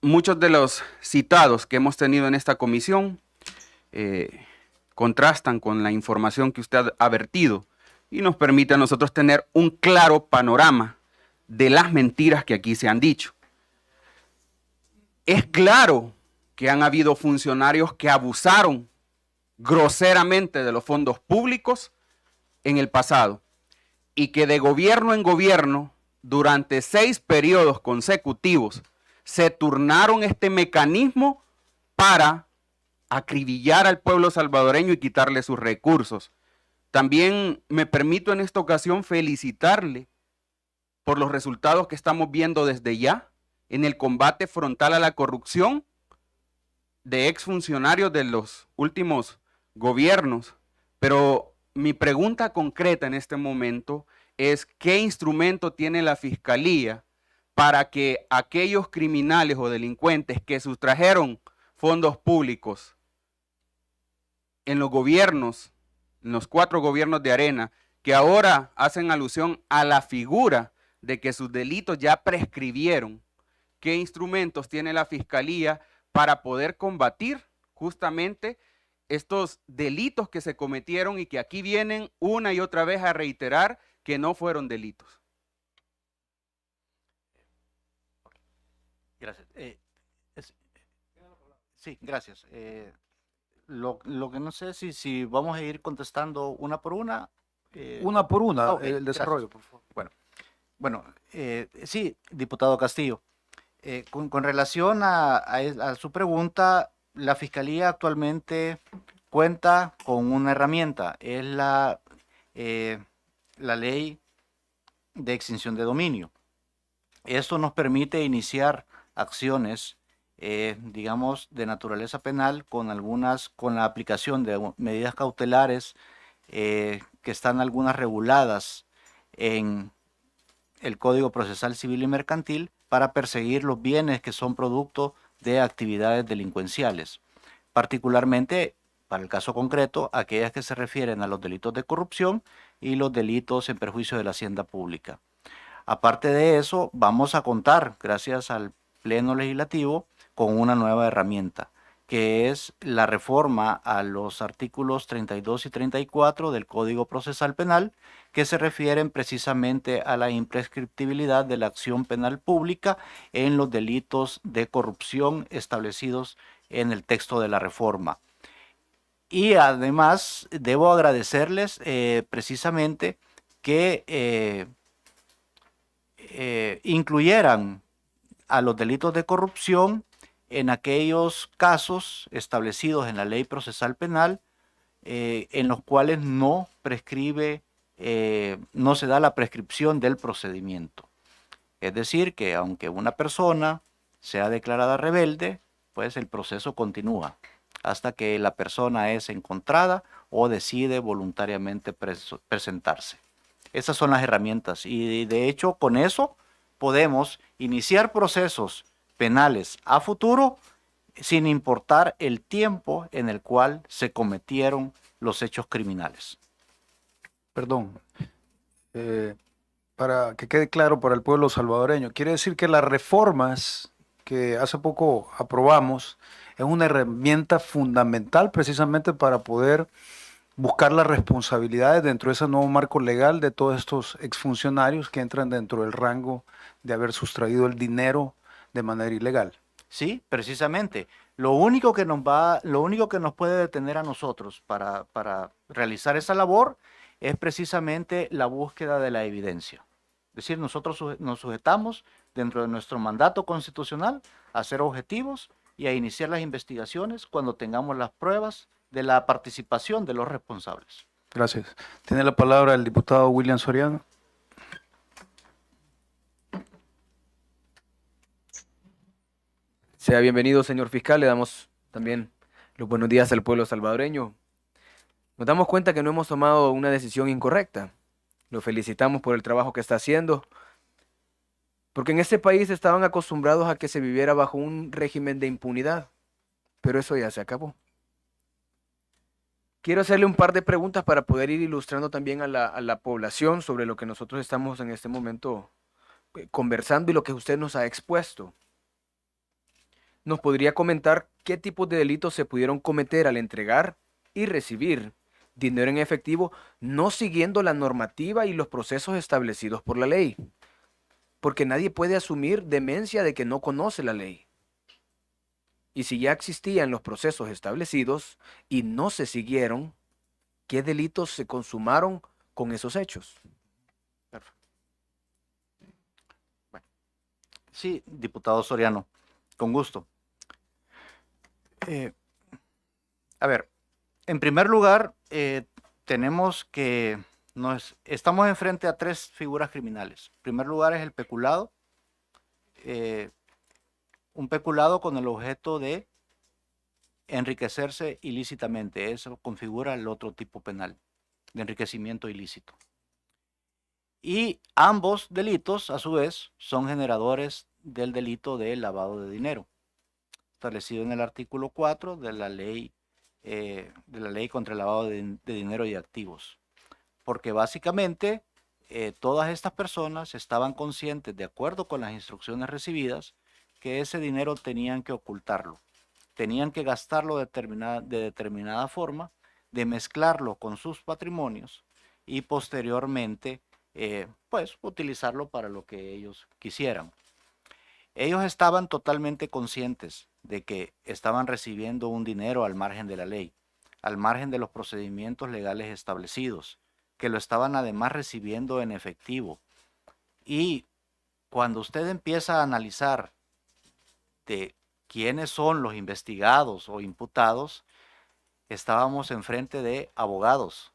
muchos de los citados que hemos tenido en esta comisión contrastan con la información que usted ha vertido y nos permite a nosotros tener un claro panorama de las mentiras que aquí se han dicho. Es claro que han habido funcionarios que abusaron groseramente de los fondos públicos en el pasado y que de gobierno en gobierno, durante 6 periodos consecutivos, se turnaron este mecanismo para acribillar al pueblo salvadoreño y quitarle sus recursos. También me permito en esta ocasión felicitarle por los resultados que estamos viendo desde ya en el combate frontal a la corrupción de exfuncionarios de los últimos gobiernos. Pero mi pregunta concreta en este momento es: ¿qué instrumento tiene la Fiscalía para que aquellos criminales o delincuentes que sustrajeron fondos públicos en los gobiernos, en los 4 gobiernos de Arena, que ahora hacen alusión a la figura de que sus delitos ya prescribieron, qué instrumentos tiene la Fiscalía para poder combatir justamente estos delitos que se cometieron y que aquí vienen una y otra vez a reiterar que no fueron delitos? Gracias. Sí, gracias. Lo que no sé si vamos a ir contestando una por una. Una por una, Okay, el desarrollo, gracias. por favor. Bueno, sí, diputado Castillo. Con relación a su pregunta, la Fiscalía actualmente cuenta con una herramienta, es la ley de extinción de dominio. Esto nos permite iniciar acciones, digamos, de naturaleza penal con la aplicación de medidas cautelares que están algunas reguladas en el Código Procesal Civil y Mercantil para perseguir los bienes que son producto de actividades delincuenciales, particularmente, para el caso concreto, aquellas que se refieren a los delitos de corrupción y los delitos en perjuicio de la hacienda pública. Aparte de eso, vamos a contar, gracias al Pleno Legislativo, con una nueva herramienta, que es la reforma a los artículos 32 y 34 del Código Procesal Penal, que se refieren precisamente a la imprescriptibilidad de la acción penal pública en los delitos de corrupción establecidos en el texto de la reforma. Y además debo agradecerles precisamente que incluyeran a los delitos de corrupción en aquellos casos establecidos en la Ley Procesal Penal en los cuales no prescribe, no se da la prescripción del procedimiento. Es decir, que aunque una persona sea declarada rebelde, pues el proceso continúa hasta que la persona es encontrada o decide voluntariamente presentarse. Esas son las herramientas y de hecho con eso podemos iniciar procesos penales a futuro sin importar el tiempo en el cual se cometieron los hechos criminales. Perdón, para que quede claro para el pueblo salvadoreño, quiere decir que las reformas que hace poco aprobamos es una herramienta fundamental precisamente para poder buscar las responsabilidades dentro de ese nuevo marco legal de todos estos exfuncionarios que entran dentro del rango de haber sustraído el dinero de manera ilegal. Sí, precisamente. Lo único que nos puede detener a nosotros para realizar esa labor es precisamente la búsqueda de la evidencia. Es decir, nosotros nos sujetamos dentro de nuestro mandato constitucional a ser objetivos y a iniciar las investigaciones cuando tengamos las pruebas de la participación de los responsables. Gracias. Tiene la palabra el diputado William Soriano. Sea bienvenido, señor fiscal. Le damos también los buenos días al pueblo salvadoreño. Nos damos cuenta que no hemos tomado una decisión incorrecta. Lo felicitamos por el trabajo que está haciendo, porque en este país estaban acostumbrados a que se viviera bajo un régimen de impunidad, pero eso ya se acabó. Quiero hacerle un par de preguntas para poder ir ilustrando también a la población sobre lo que nosotros estamos en este momento conversando y lo que usted nos ha expuesto. ¿Nos podría comentar qué tipos de delitos se pudieron cometer al entregar y recibir dinero en efectivo no siguiendo la normativa y los procesos establecidos por la ley? Porque nadie puede asumir demencia de que no conoce la ley. Y si ya existían los procesos establecidos y no se siguieron, ¿qué delitos se consumaron con esos hechos? Perfecto. Bueno, sí, diputado Soriano, con gusto. A ver, en primer lugar, tenemos que estamos enfrente a tres figuras criminales. En primer lugar es el peculado, un peculado con el objeto de enriquecerse ilícitamente. Eso configura el otro tipo penal de enriquecimiento ilícito. Y ambos delitos, a su vez, son generadores del delito de lavado de dinero, establecido en el artículo 4 de la ley contra el lavado de dinero y activos. Porque básicamente todas estas personas estaban conscientes, de acuerdo con las instrucciones recibidas, que ese dinero tenían que ocultarlo, tenían que gastarlo de determinada forma, de mezclarlo con sus patrimonios y posteriormente pues utilizarlo para lo que ellos quisieran. Ellos estaban totalmente conscientes de que estaban recibiendo un dinero al margen de la ley, al margen de los procedimientos legales establecidos, que lo estaban además recibiendo en efectivo. Y cuando usted empieza a analizar de quiénes son los investigados o imputados, estábamos enfrente de abogados,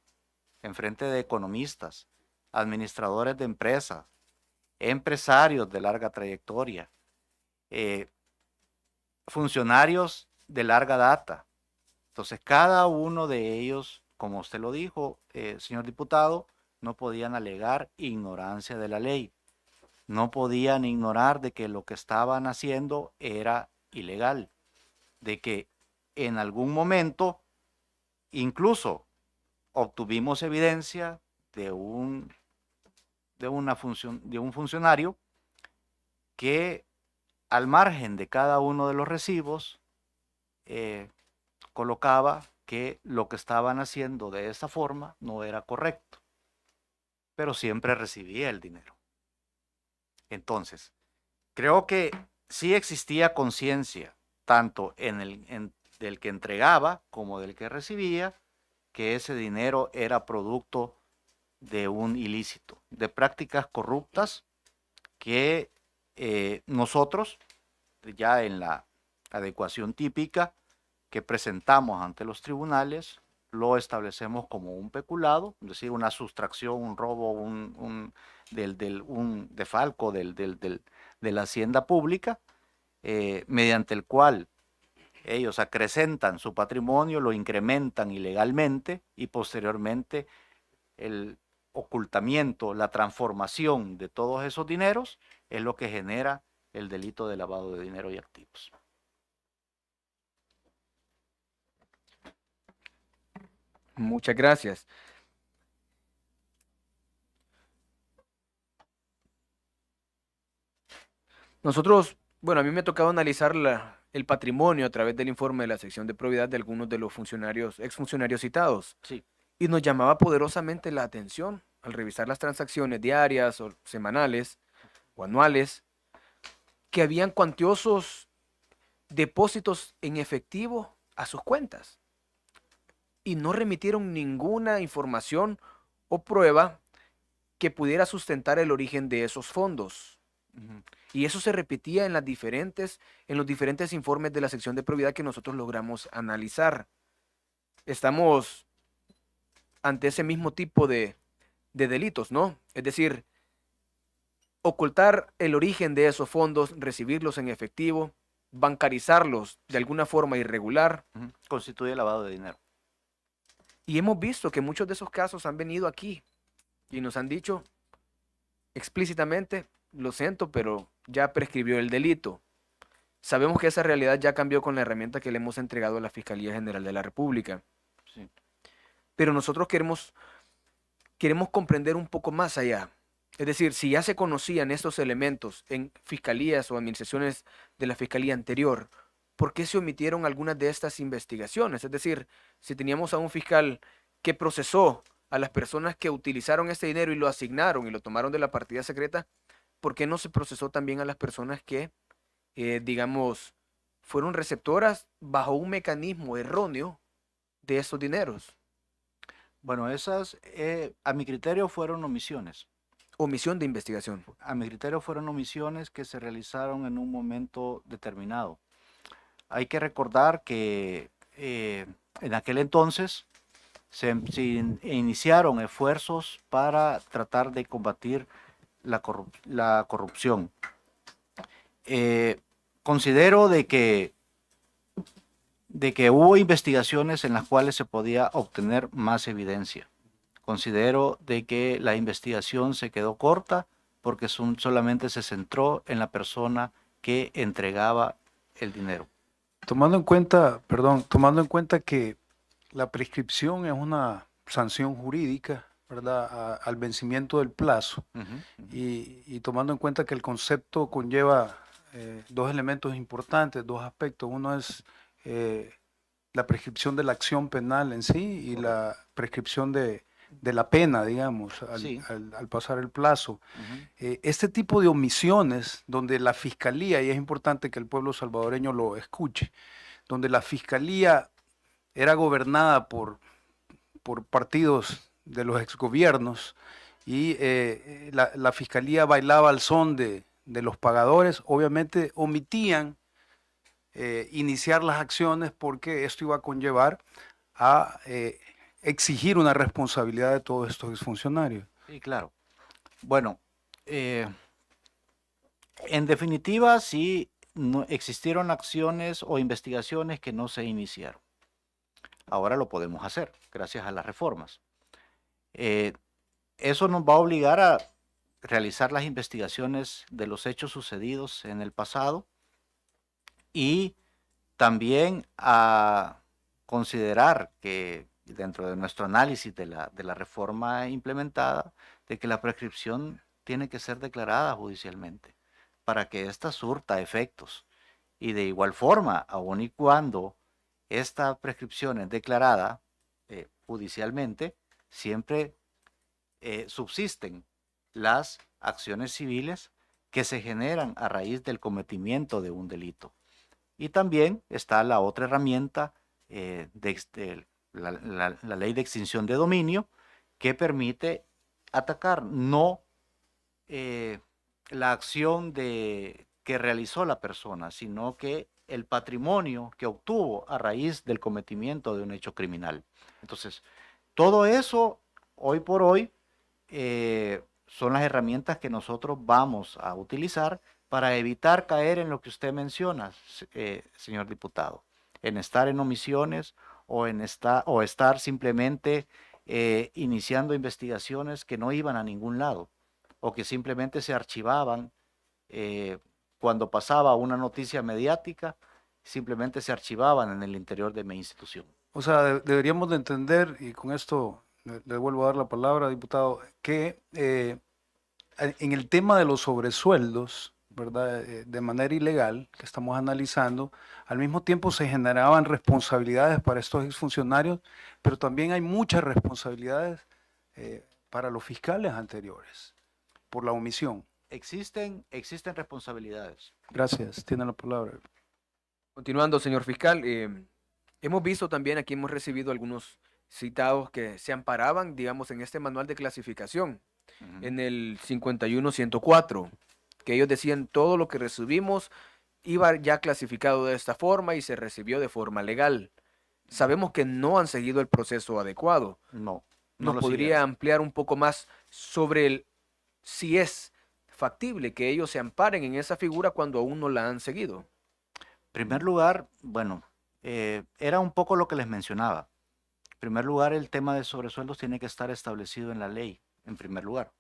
enfrente de economistas, administradores de empresas, empresarios de larga trayectoria, funcionarios de larga data. Entonces, cada uno de ellos, como usted lo dijo, señor diputado, no podían alegar ignorancia de la ley. No podían ignorar de que lo que estaban haciendo era ilegal, de que en algún momento incluso obtuvimos evidencia de un funcionario que al margen de cada uno de los recibos colocaba que lo que estaban haciendo de esa forma no era correcto, pero siempre recibía el dinero. Entonces, creo que sí existía conciencia, tanto del que entregaba como del que recibía, que ese dinero era producto de un ilícito, de prácticas corruptas que nosotros, ya en la adecuación típica que presentamos ante los tribunales, lo establecemos como un peculado, es decir, una sustracción, un robo, un defalco de la hacienda pública, mediante el cual ellos acrecentan su patrimonio, lo incrementan ilegalmente y posteriormente el ocultamiento, la transformación de todos esos dineros es lo que genera el delito de lavado de dinero y activos. Muchas gracias. Nosotros, bueno, a mí me ha tocado analizar el patrimonio a través del informe de la sección de probidad de algunos de los exfuncionarios citados. Sí. Y nos llamaba poderosamente la atención al revisar las transacciones diarias o semanales o anuales, que habían cuantiosos depósitos en efectivo a sus cuentas y no remitieron ninguna información o prueba que pudiera sustentar el origen de esos fondos. Y eso se repetía en los diferentes informes de la sección de probidad que nosotros logramos analizar. Estamos ante ese mismo tipo de delitos, ¿no? Es decir, ocultar el origen de esos fondos, recibirlos en efectivo, bancarizarlos de alguna forma irregular. Constituye lavado de dinero. Y hemos visto que muchos de esos casos han venido aquí y nos han dicho explícitamente, lo siento, pero ya prescribió el delito. Sabemos que esa realidad ya cambió con la herramienta que le hemos entregado a la Fiscalía General de la República. Sí. Pero nosotros queremos comprender un poco más allá. Es decir, si ya se conocían estos elementos en fiscalías o administraciones de la fiscalía anterior, ¿por qué se omitieron algunas de estas investigaciones? Es decir, si teníamos a un fiscal que procesó a las personas que utilizaron este dinero y lo asignaron y lo tomaron de la partida secreta, ¿por qué no se procesó también a las personas que, digamos, fueron receptoras bajo un mecanismo erróneo de esos dineros? Bueno, esas, a mi criterio, fueron omisiones. Omisión de investigación. A mi criterio, fueron omisiones que se realizaron en un momento determinado. Hay que recordar que en aquel entonces se iniciaron esfuerzos para tratar de combatir la corrupción. Considero de que hubo investigaciones en las cuales se podía obtener más evidencia. Considero de que la investigación se quedó corta porque solamente se centró en la persona que entregaba el dinero. Tomando en cuenta que la prescripción es una sanción jurídica, ¿verdad?, al vencimiento del plazo, y tomando en cuenta que el concepto conlleva dos elementos importantes, dos aspectos. Uno es la prescripción de la acción penal en sí y la prescripción de la pena, digamos, al pasar el plazo. Este tipo de omisiones, donde la fiscalía, y es importante que el pueblo salvadoreño lo escuche, donde la fiscalía era gobernada por partidos de los exgobiernos y la fiscalía bailaba al son de los pagadores, obviamente omitían iniciar las acciones porque esto iba a conllevar a exigir una responsabilidad de todos estos exfuncionarios. Sí, claro. Bueno, en definitiva, sí, no existieron acciones o investigaciones que no se iniciaron. Ahora lo podemos hacer, gracias a las reformas. Eso nos va a obligar a realizar las investigaciones de los hechos sucedidos en el pasado y también a considerar que dentro de nuestro análisis de la reforma implementada, de que la prescripción tiene que ser declarada judicialmente para que ésta surta efectos. Y de igual forma, aun y cuando esta prescripción es declarada judicialmente, siempre subsisten las acciones civiles que se generan a raíz del cometimiento de un delito. Y también está la otra herramienta la ley de extinción de dominio, que permite atacar no la acción que realizó la persona, sino que el patrimonio que obtuvo a raíz del cometimiento de un hecho criminal. Entonces, todo eso, hoy por hoy, son las herramientas que nosotros vamos a utilizar para evitar caer en lo que usted menciona, señor diputado, en estar en omisiones o estar simplemente iniciando investigaciones que no iban a ningún lado o que simplemente se archivaban cuando pasaba una noticia mediática, simplemente se archivaban en el interior de mi institución. O sea, deberíamos de entender, y con esto le vuelvo a dar la palabra, diputado, que en el tema de los sobresueldos, ¿verdad?, de manera ilegal, que estamos analizando, al mismo tiempo se generaban responsabilidades para estos exfuncionarios, pero también hay muchas responsabilidades para los fiscales anteriores, por la omisión. Existen responsabilidades. Gracias, tiene la palabra. Continuando, señor fiscal, hemos visto también, aquí hemos recibido algunos citados que se amparaban, digamos, en este manual de clasificación, en el 51-104, que ellos decían todo lo que recibimos iba ya clasificado de esta forma y se recibió de forma legal. Sabemos que no han seguido el proceso adecuado. No ¿Nos lo podría siguieron. ampliar un poco más sobre si es factible que ellos se amparen en esa figura cuando aún no la han seguido? primer lugar, bueno, era un poco lo que les mencionaba. En primer lugar, el tema de sobresueldos tiene que estar establecido en la ley, en primer lugar.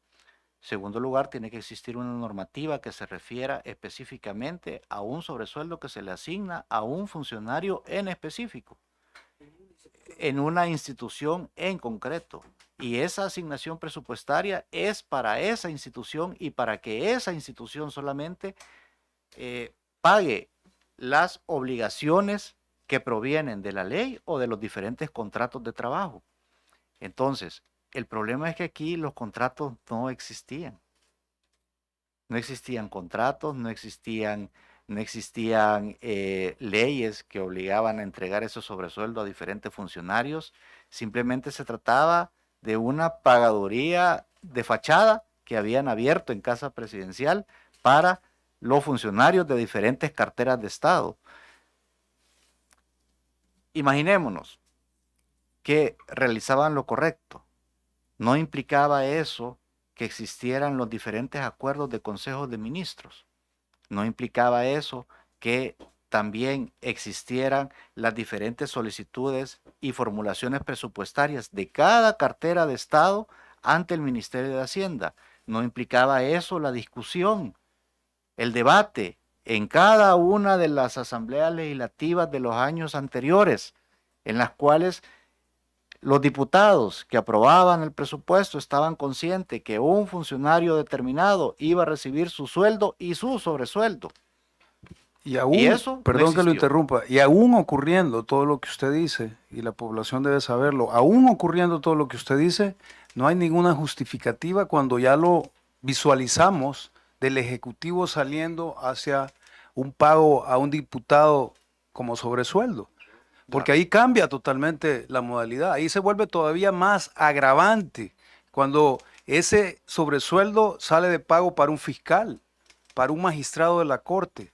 En segundo lugar, tiene que existir una normativa que se refiera específicamente a un sobresueldo que se le asigna a un funcionario en específico, en una institución en concreto. Y esa asignación presupuestaria es para esa institución y para que esa institución solamente pague las obligaciones que provienen de la ley o de los diferentes contratos de trabajo. Entonces, el problema es que aquí los contratos no existían. No existían contratos, no existían leyes que obligaban a entregar esos sobresueldos a diferentes funcionarios. Simplemente se trataba de una pagaduría de fachada que habían abierto en Casa Presidencial para los funcionarios de diferentes carteras de Estado. Imaginémonos que realizaban lo correcto. No implicaba eso que existieran los diferentes acuerdos de consejos de ministros. No implicaba eso que también existieran las diferentes solicitudes y formulaciones presupuestarias de cada cartera de Estado ante el Ministerio de Hacienda. No implicaba eso la discusión, el debate en cada una de las asambleas legislativas de los años anteriores, en las cuales los diputados que aprobaban el presupuesto estaban conscientes que un funcionario determinado iba a recibir su sueldo y su sobresueldo. Y aún, Y eso perdón no que lo existió. interrumpa, y aún ocurriendo todo lo que usted dice, y la población debe saberlo, aún ocurriendo todo lo que usted dice, no hay ninguna justificativa cuando ya lo visualizamos del Ejecutivo saliendo hacia un pago a un diputado como sobresueldo. Porque ahí cambia totalmente la modalidad, ahí se vuelve todavía más agravante cuando ese sobresueldo sale de pago para un fiscal, para un magistrado de la corte.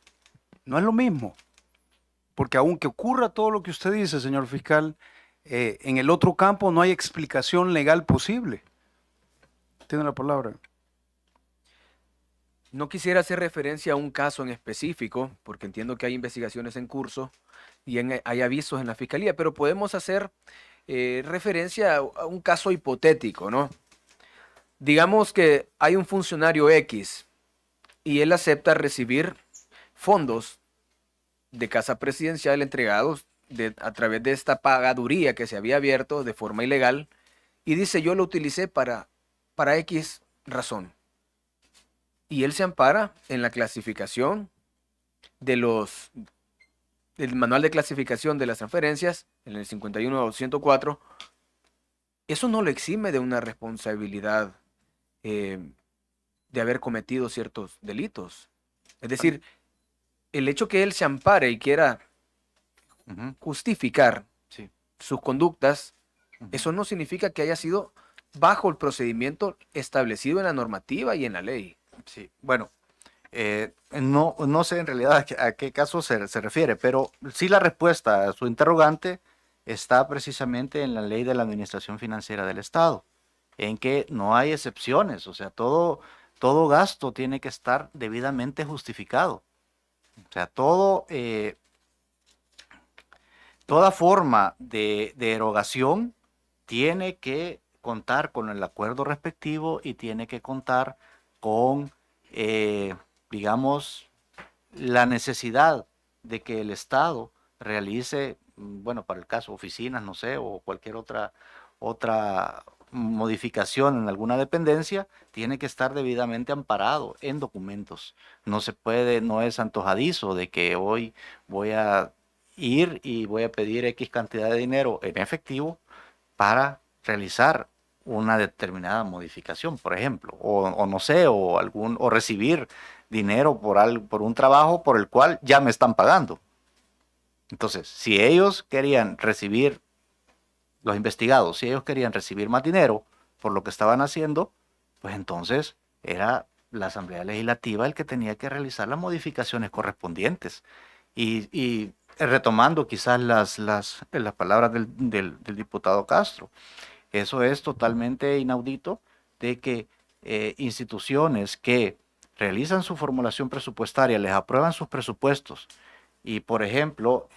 No es lo mismo, porque aunque ocurra todo lo que usted dice, señor fiscal, en el otro campo no hay explicación legal posible. Tiene la palabra. No quisiera hacer referencia a un caso en específico, porque entiendo que hay investigaciones en curso y hay avisos en la fiscalía, pero podemos hacer referencia a un caso hipotético, ¿no? Digamos que hay un funcionario X y él acepta recibir fondos de Casa Presidencial entregados a través de esta pagaduría que se había abierto de forma ilegal y dice yo lo utilicé para X razón. Y él se ampara en la clasificación del manual de clasificación de las transferencias, en el 51.104. Eso no lo exime de una responsabilidad de haber cometido ciertos delitos. Es decir, el hecho que él se ampare y quiera justificar sus conductas, eso no significa que haya sido bajo el procedimiento establecido en la normativa y en la ley. Sí, bueno, no sé en realidad a qué caso se refiere, pero sí la respuesta a su interrogante está precisamente en la ley de la Administración Financiera del Estado, en que no hay excepciones, o sea, todo gasto tiene que estar debidamente justificado. O sea, toda forma de erogación tiene que contar con el acuerdo respectivo y tiene que contar con, digamos, la necesidad de que el Estado realice, bueno, para el caso, oficinas, no sé, o cualquier otra modificación en alguna dependencia, tiene que estar debidamente amparado en documentos. No se puede, no es antojadizo de que hoy voy a ir y voy a pedir X cantidad de dinero en efectivo para realizar una determinada modificación, por ejemplo, o no sé, o recibir dinero por un trabajo por el cual ya me están pagando. Entonces, si ellos querían recibir, los investigados, si ellos querían recibir más dinero por lo que estaban haciendo, pues entonces era la Asamblea Legislativa el que tenía que realizar las modificaciones correspondientes. Y retomando quizás las palabras del diputado Castro, eso es totalmente inaudito de que instituciones que realizan su formulación presupuestaria, les aprueban sus presupuestos y, por ejemplo,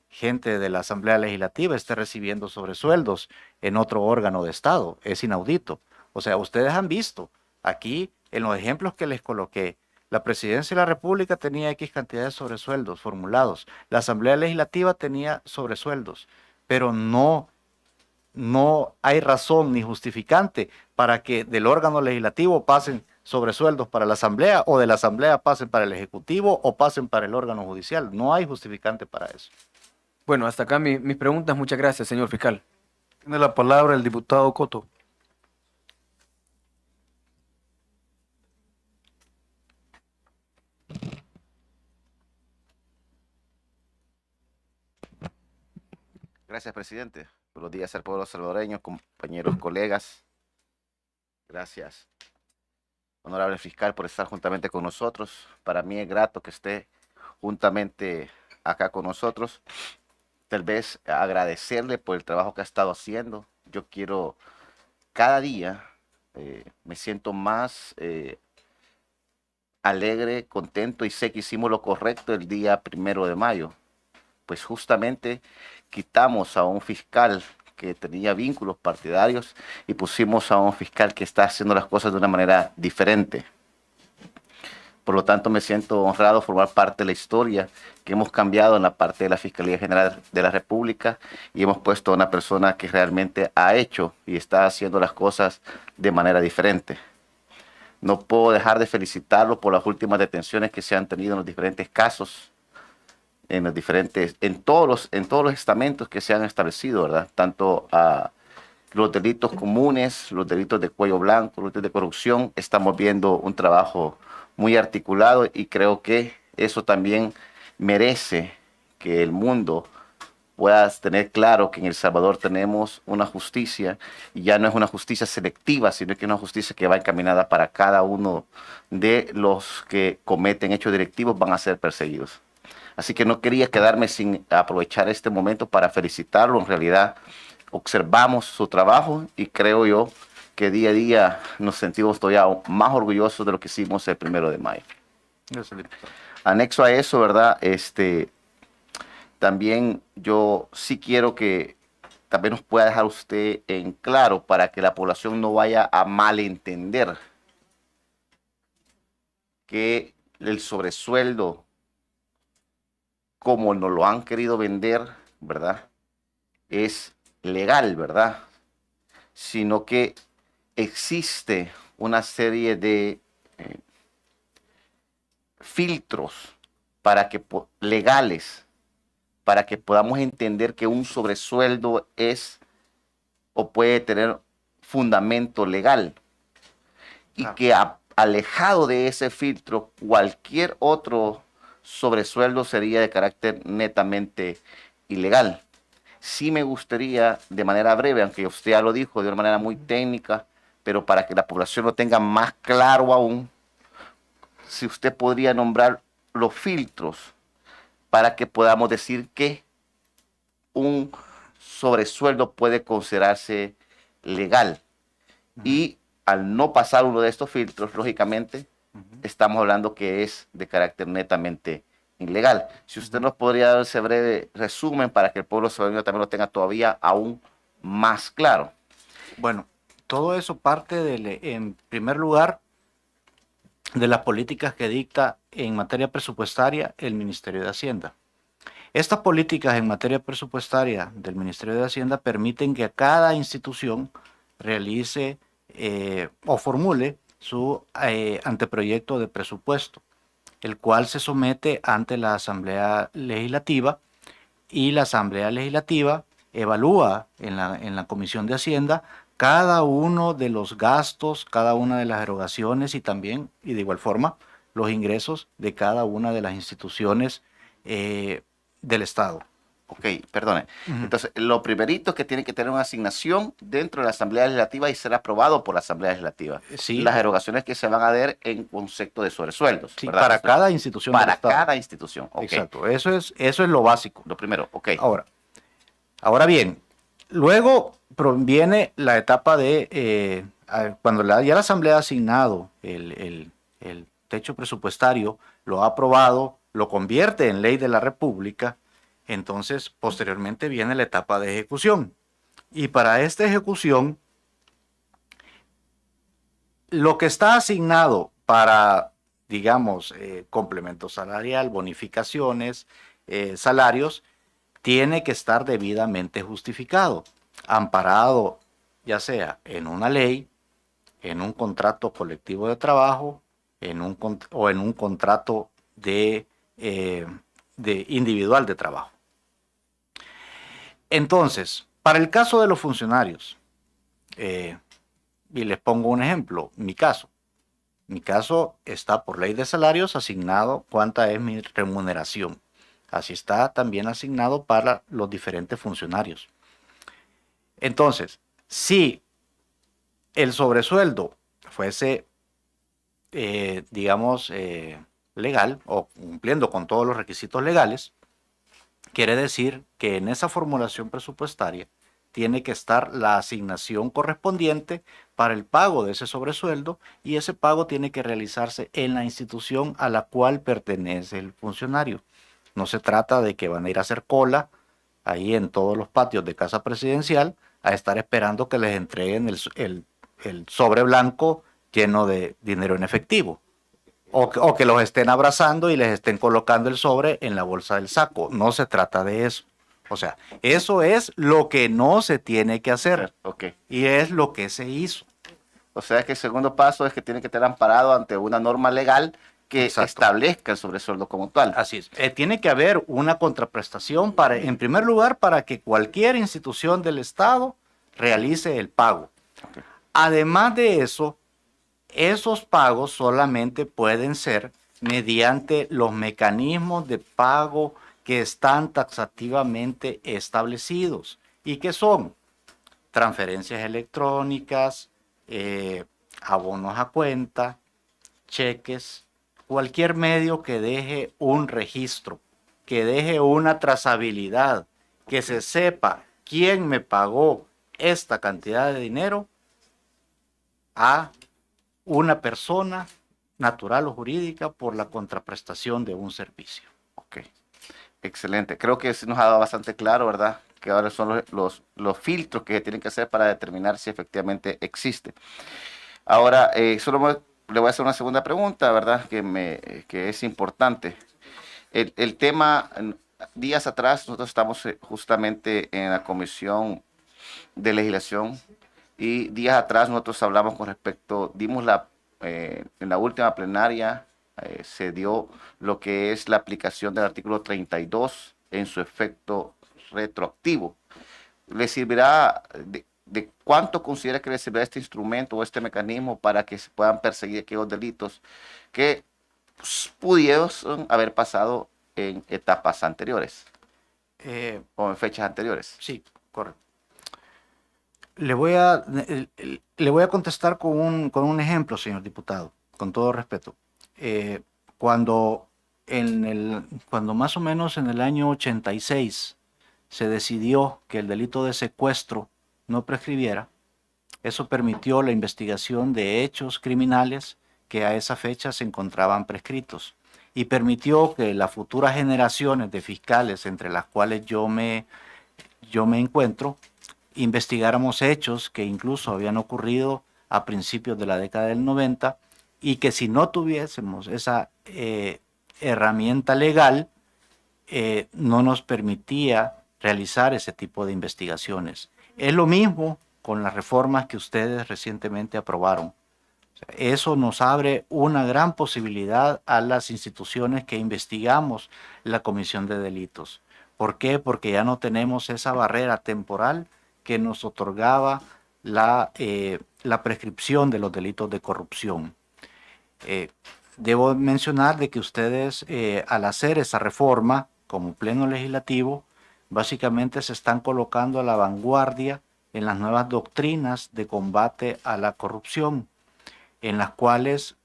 gente de la Asamblea Legislativa esté recibiendo sobresueldos en otro órgano de Estado. Es inaudito. O sea, ustedes han visto aquí en los ejemplos que les coloqué, la Presidencia de la República tenía X cantidad de sobresueldos formulados, la Asamblea Legislativa tenía sobresueldos, pero no hay razón ni justificante para que del órgano legislativo pasen sobresueldos para la Asamblea o de la Asamblea pasen para el Ejecutivo o pasen para el órgano judicial. No hay justificante para eso. Bueno, hasta acá mis preguntas. Muchas gracias, señor fiscal. Tiene la palabra el diputado Coto. Gracias, presidente. Buenos días al pueblo salvadoreño, compañeros, colegas. Gracias, honorable fiscal, por estar juntamente con nosotros. Para mí es grato que esté juntamente acá con nosotros. Tal vez agradecerle por el trabajo que ha estado haciendo. Yo quiero cada día, me siento más alegre, contento y sé que hicimos lo correcto el día 1 de mayo. Pues justamente quitamos a un fiscal que tenía vínculos partidarios y pusimos a un fiscal que está haciendo las cosas de una manera diferente. Por lo tanto, me siento honrado formar parte de la historia que hemos cambiado en la parte de la Fiscalía General de la República y hemos puesto a una persona que realmente ha hecho y está haciendo las cosas de manera diferente. No puedo dejar de felicitarlo por las últimas detenciones que se han tenido en los diferentes casos, en todos los estamentos que se han establecido, ¿verdad? Tanto a los delitos comunes, los delitos de cuello blanco, los delitos de corrupción. Estamos viendo un trabajo muy articulado y creo que eso también merece que el mundo pueda tener claro que en El Salvador tenemos una justicia y ya no es una justicia selectiva, sino que es una justicia que va encaminada para cada uno de los que cometen hechos delictivos van a ser perseguidos. Así que no quería quedarme sin aprovechar este momento para felicitarlo. En realidad observamos su trabajo y creo yo que día a día nos sentimos todavía más orgullosos de lo que hicimos el 1 de mayo. Anexo a eso, ¿verdad? También yo sí quiero que también nos pueda dejar usted en claro para que la población no vaya a malentender que el sobresueldo, como nos lo han querido vender, ¿verdad?, es legal, ¿verdad? Sino que existe una serie de filtros legales para que podamos entender que un sobresueldo es o puede tener fundamento legal y que alejado de ese filtro cualquier otro sobresueldo sería de carácter netamente ilegal. Sí me gustaría, de manera breve, aunque usted ya lo dijo de una manera muy técnica, pero para que la población lo tenga más claro aún, si usted podría nombrar los filtros para que podamos decir que un sobresueldo puede considerarse legal. Y al no pasar uno de estos filtros, lógicamente, estamos hablando que es de carácter netamente ilegal. Si usted nos podría dar ese breve resumen para que el pueblo salvadoreño también lo tenga todavía aún más claro. Bueno, todo eso parte, en primer lugar, de las políticas que dicta en materia presupuestaria el Ministerio de Hacienda. Estas políticas en materia presupuestaria del Ministerio de Hacienda permiten que cada institución realice o formule su anteproyecto de presupuesto, el cual se somete ante la Asamblea Legislativa y la Asamblea Legislativa evalúa en la Comisión de Hacienda cada uno de los gastos, cada una de las erogaciones y también, y de igual forma, los ingresos de cada una de las instituciones del Estado. Ok, perdone. Entonces, lo primerito es que tiene que tener una asignación dentro de la Asamblea Legislativa y ser aprobado por la Asamblea Legislativa. Sí. Las erogaciones que se van a dar en concepto de sobresueldos. Sí, ¿verdad? para cada institución del Estado. Para cada institución. Okay. Exacto. Eso es lo básico. Lo primero, ok. Ahora bien, luego proviene la etapa de cuando ya la Asamblea ha asignado el techo presupuestario, lo ha aprobado lo convierte en ley de la República, entonces posteriormente viene la etapa de ejecución. Y para esta ejecución, lo que está asignado para, digamos, complemento salarial, bonificaciones, salarios, tiene que estar debidamente justificado, amparado ya sea en una ley, en un contrato colectivo de trabajo, o en un contrato de individual de trabajo. Entonces, para el caso de los funcionarios, y les pongo un ejemplo, mi caso está por ley de salarios asignado cuánta es mi remuneración. Así está también asignado para los diferentes funcionarios. Entonces, si el sobresueldo fuese, digamos, legal o cumpliendo con todos los requisitos legales, quiere decir que en esa formulación presupuestaria tiene que estar la asignación correspondiente para el pago de ese sobresueldo, y ese pago tiene que realizarse en la institución a la cual pertenece el funcionario. No se trata de que van a ir a hacer cola ahí en todos los patios de Casa Presidencial a estar esperando que les entreguen el sobre blanco lleno de dinero en efectivo. O que los estén abrazando y les estén colocando el sobre en la bolsa del saco. No se trata de eso. O sea, eso es lo que no se tiene que hacer. Okay. Y es lo que se hizo. O sea que el segundo paso es que tiene que estar amparado ante una norma legal que establezca el sobresueldo como tal. Así es. Tiene que haber una contraprestación en primer lugar, para que cualquier institución del Estado realice el pago. Okay. Además de eso, esos pagos solamente pueden ser mediante los mecanismos de pago que están taxativamente establecidos. ¿Y qué son? Transferencias electrónicas, abonos a cuenta, cheques, cualquier medio que deje un registro, que deje una trazabilidad, que se sepa quién me pagó esta cantidad de dinero a una persona natural o jurídica por la contraprestación de un servicio. Ok, excelente. Creo que sí nos ha dado bastante claro, ¿verdad? Que ahora son los filtros que se tienen que hacer para determinar si efectivamente existe. Ahora, solo le voy a hacer una segunda pregunta, ¿verdad? Que es importante. El tema, días atrás, nosotros estamos justamente en la Comisión de Legislación, y días atrás nosotros hablamos con respecto, en la última plenaria, se dio lo que es la aplicación del artículo 32 en su efecto retroactivo. ¿Le servirá, de cuánto considera que le servirá este instrumento o este mecanismo para que se puedan perseguir aquellos delitos que pudieron haber pasado en etapas anteriores o en fechas anteriores? Sí, correcto. Le voy a contestar con un ejemplo, señor diputado, con todo respeto. Cuando más o menos en el año 86 se decidió que el delito de secuestro no prescribiera, eso permitió la investigación de hechos criminales que a esa fecha se encontraban prescritos, y permitió que las futuras generaciones de fiscales, entre las cuales yo me encuentro, investigáramos hechos que incluso habían ocurrido a principios de la década del 90, y que si no tuviésemos esa herramienta legal, no nos permitía realizar ese tipo de investigaciones. Es lo mismo con las reformas que ustedes recientemente aprobaron. O sea, eso nos abre una gran posibilidad a las instituciones que investigamos la comisión de delitos. ¿Por qué? Porque ya no tenemos esa barrera temporal que nos otorgaba la prescripción de los delitos de corrupción. Debo mencionar de que ustedes, al hacer esa reforma como pleno legislativo, básicamente se están colocando a la vanguardia en las nuevas doctrinas de combate a la corrupción, en las cuales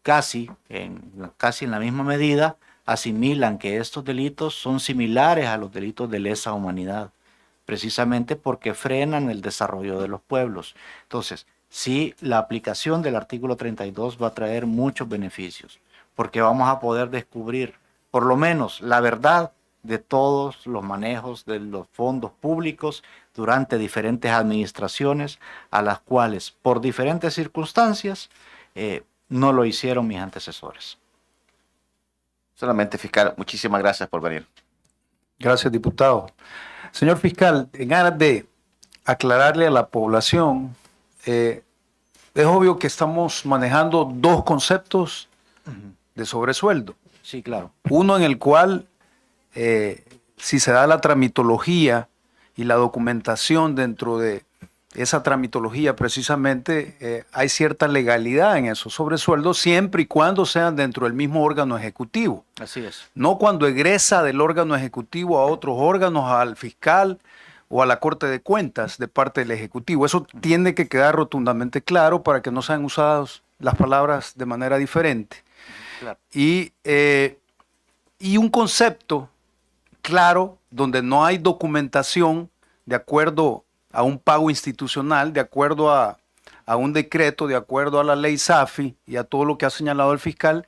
casi en la misma medida asimilan que estos delitos son similares a los delitos de lesa humanidad, precisamente porque frenan el desarrollo de los pueblos. Entonces, sí, la aplicación del artículo 32 va a traer muchos beneficios, porque vamos a poder descubrir por lo menos la verdad de todos los manejos de los fondos públicos durante diferentes administraciones a las cuales por diferentes circunstancias no lo hicieron mis antecesores. Solamente, fiscal, muchísimas gracias por venir. Gracias, diputado. Señor fiscal, en aras de aclararle a la población, es obvio que estamos manejando dos conceptos de sobresueldo. Sí, claro. Uno en el cual, si se da la tramitología y la documentación dentro de esa tramitología, precisamente hay cierta legalidad en esos sobresueldos, siempre y cuando sean dentro del mismo órgano ejecutivo. Así es. No cuando egresa del órgano ejecutivo a otros órganos, al fiscal o a la Corte de Cuentas de parte del Ejecutivo. Eso tiene que quedar rotundamente claro para que no sean usadas las palabras de manera diferente. Claro. Y un concepto claro donde no hay documentación de acuerdo a un pago institucional, de acuerdo a un decreto, de acuerdo a la ley SAFI y a todo lo que ha señalado el fiscal,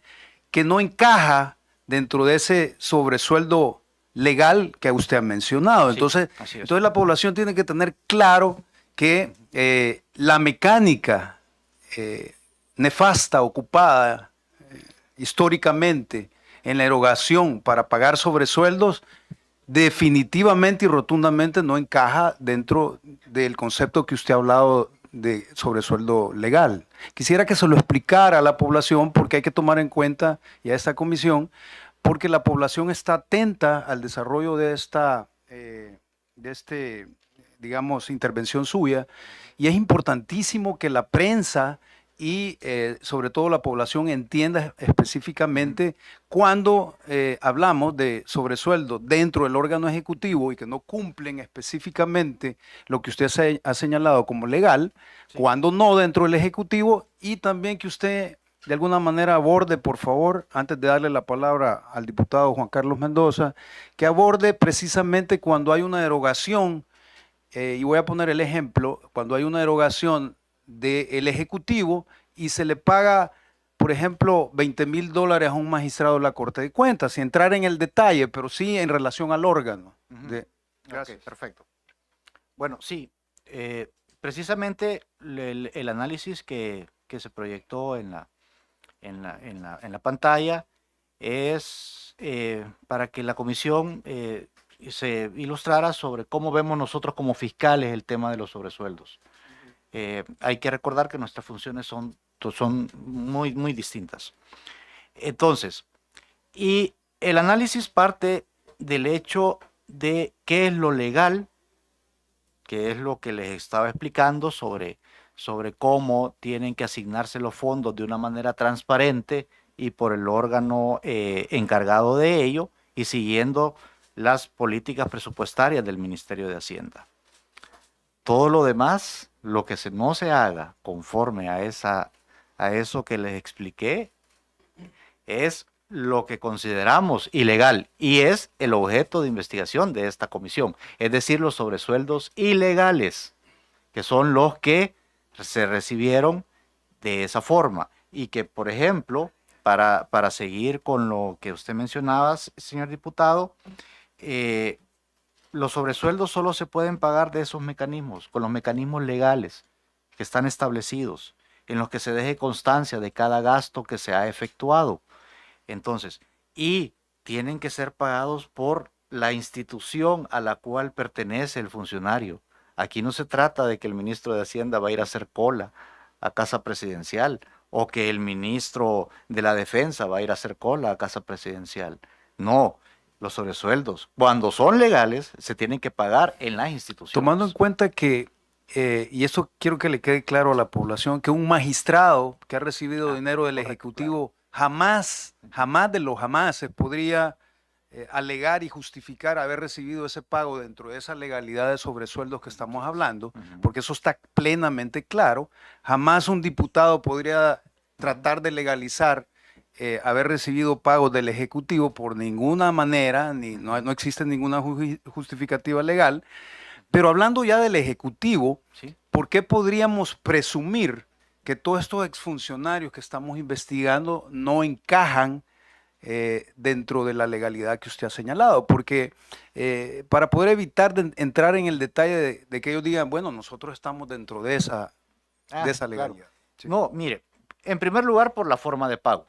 que no encaja dentro de ese sobresueldo legal que usted ha mencionado. Sí, entonces así es. la población tiene que tener claro que la mecánica nefasta, ocupada históricamente en la erogación para pagar sobresueldos, definitivamente y rotundamente no encaja dentro del concepto que usted ha hablado de sobresueldo legal. Quisiera que se lo explicara a la población porque hay que tomar en cuenta, y a esta comisión, porque la población está atenta al desarrollo de esta, digamos, intervención suya, y es importantísimo que la prensa y sobre todo la población entienda específicamente cuando hablamos de sobresueldo dentro del órgano ejecutivo y que no cumplen específicamente lo que usted ha señalado como legal, Sí. cuando no dentro del ejecutivo, y también que usted de alguna manera aborde, por favor, antes de darle la palabra al diputado Juan Carlos Mendoza, que aborde precisamente cuando hay una derogación, y voy a poner el ejemplo, cuando hay una derogación del Ejecutivo y se le paga, por ejemplo, $20,000 a un magistrado de la Corte de Cuentas, sin entrar en el detalle, pero sí en relación al órgano. Gracias. Ok, perfecto. Bueno, sí, precisamente el análisis que se proyectó en la pantalla es para que la comisión se ilustrara sobre cómo vemos nosotros como fiscales el tema de los sobresueldos. Hay que recordar que nuestras funciones son muy, muy distintas. Entonces, y el análisis parte del hecho de qué es lo legal, que es lo que les estaba explicando sobre cómo tienen que asignarse los fondos de una manera transparente y por el órgano encargado de ello y siguiendo las políticas presupuestarias del Ministerio de Hacienda. Todo lo demás, lo que no se haga conforme a eso que les expliqué, es lo que consideramos ilegal y es el objeto de investigación de esta comisión, es decir, los sobresueldos ilegales, que son los que se recibieron de esa forma y que, por ejemplo, para seguir con lo que usted mencionaba, señor diputado, los sobresueldos solo se pueden pagar de esos mecanismos, con los mecanismos legales que están establecidos, en los que se deje constancia de cada gasto que se ha efectuado. Entonces, y tienen que ser pagados por la institución a la cual pertenece el funcionario. Aquí no se trata de que el ministro de Hacienda va a ir a hacer cola a Casa Presidencial o que el ministro de la Defensa va a ir a hacer cola a Casa Presidencial. No, los sobresueldos, cuando son legales, se tienen que pagar en las instituciones. Tomando en cuenta que, y eso quiero que le quede claro a la población, que un magistrado que ha recibido dinero del correcto, Ejecutivo jamás de los jamás se podría alegar y justificar haber recibido ese pago dentro de esa legalidad de sobresueldos que estamos hablando, porque eso está plenamente claro. Jamás un diputado podría tratar de legalizar haber recibido pagos del Ejecutivo por ninguna manera, no existe ninguna justificativa legal. Pero hablando ya del Ejecutivo, ¿Sí? ¿por qué podríamos presumir que todos estos exfuncionarios que estamos investigando no encajan dentro de la legalidad que usted ha señalado, porque para poder evitar entrar en el detalle de que ellos digan, bueno, nosotros estamos dentro de esa Claro. legalidad. Sí. No, mire, en primer lugar por la forma de pago.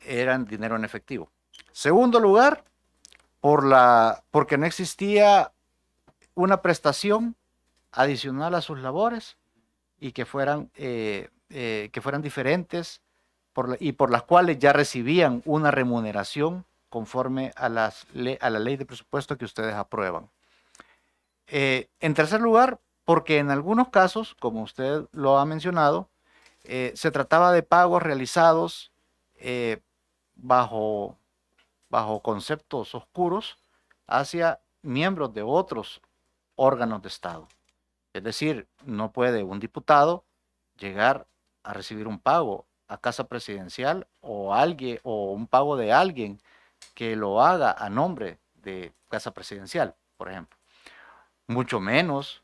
Eran dinero en efectivo. Segundo lugar, porque no existía una prestación adicional a sus labores y que fueran diferentes y por las cuales ya recibían una remuneración conforme a la ley de presupuesto que ustedes aprueban. En tercer lugar, porque en algunos casos, como usted lo ha mencionado, se trataba de pagos realizados bajo conceptos oscuros hacia miembros de otros órganos de Estado. Es decir, no puede un diputado llegar a recibir un pago a Casa Presidencial o un pago de alguien que lo haga a nombre de Casa Presidencial, por ejemplo. Mucho menos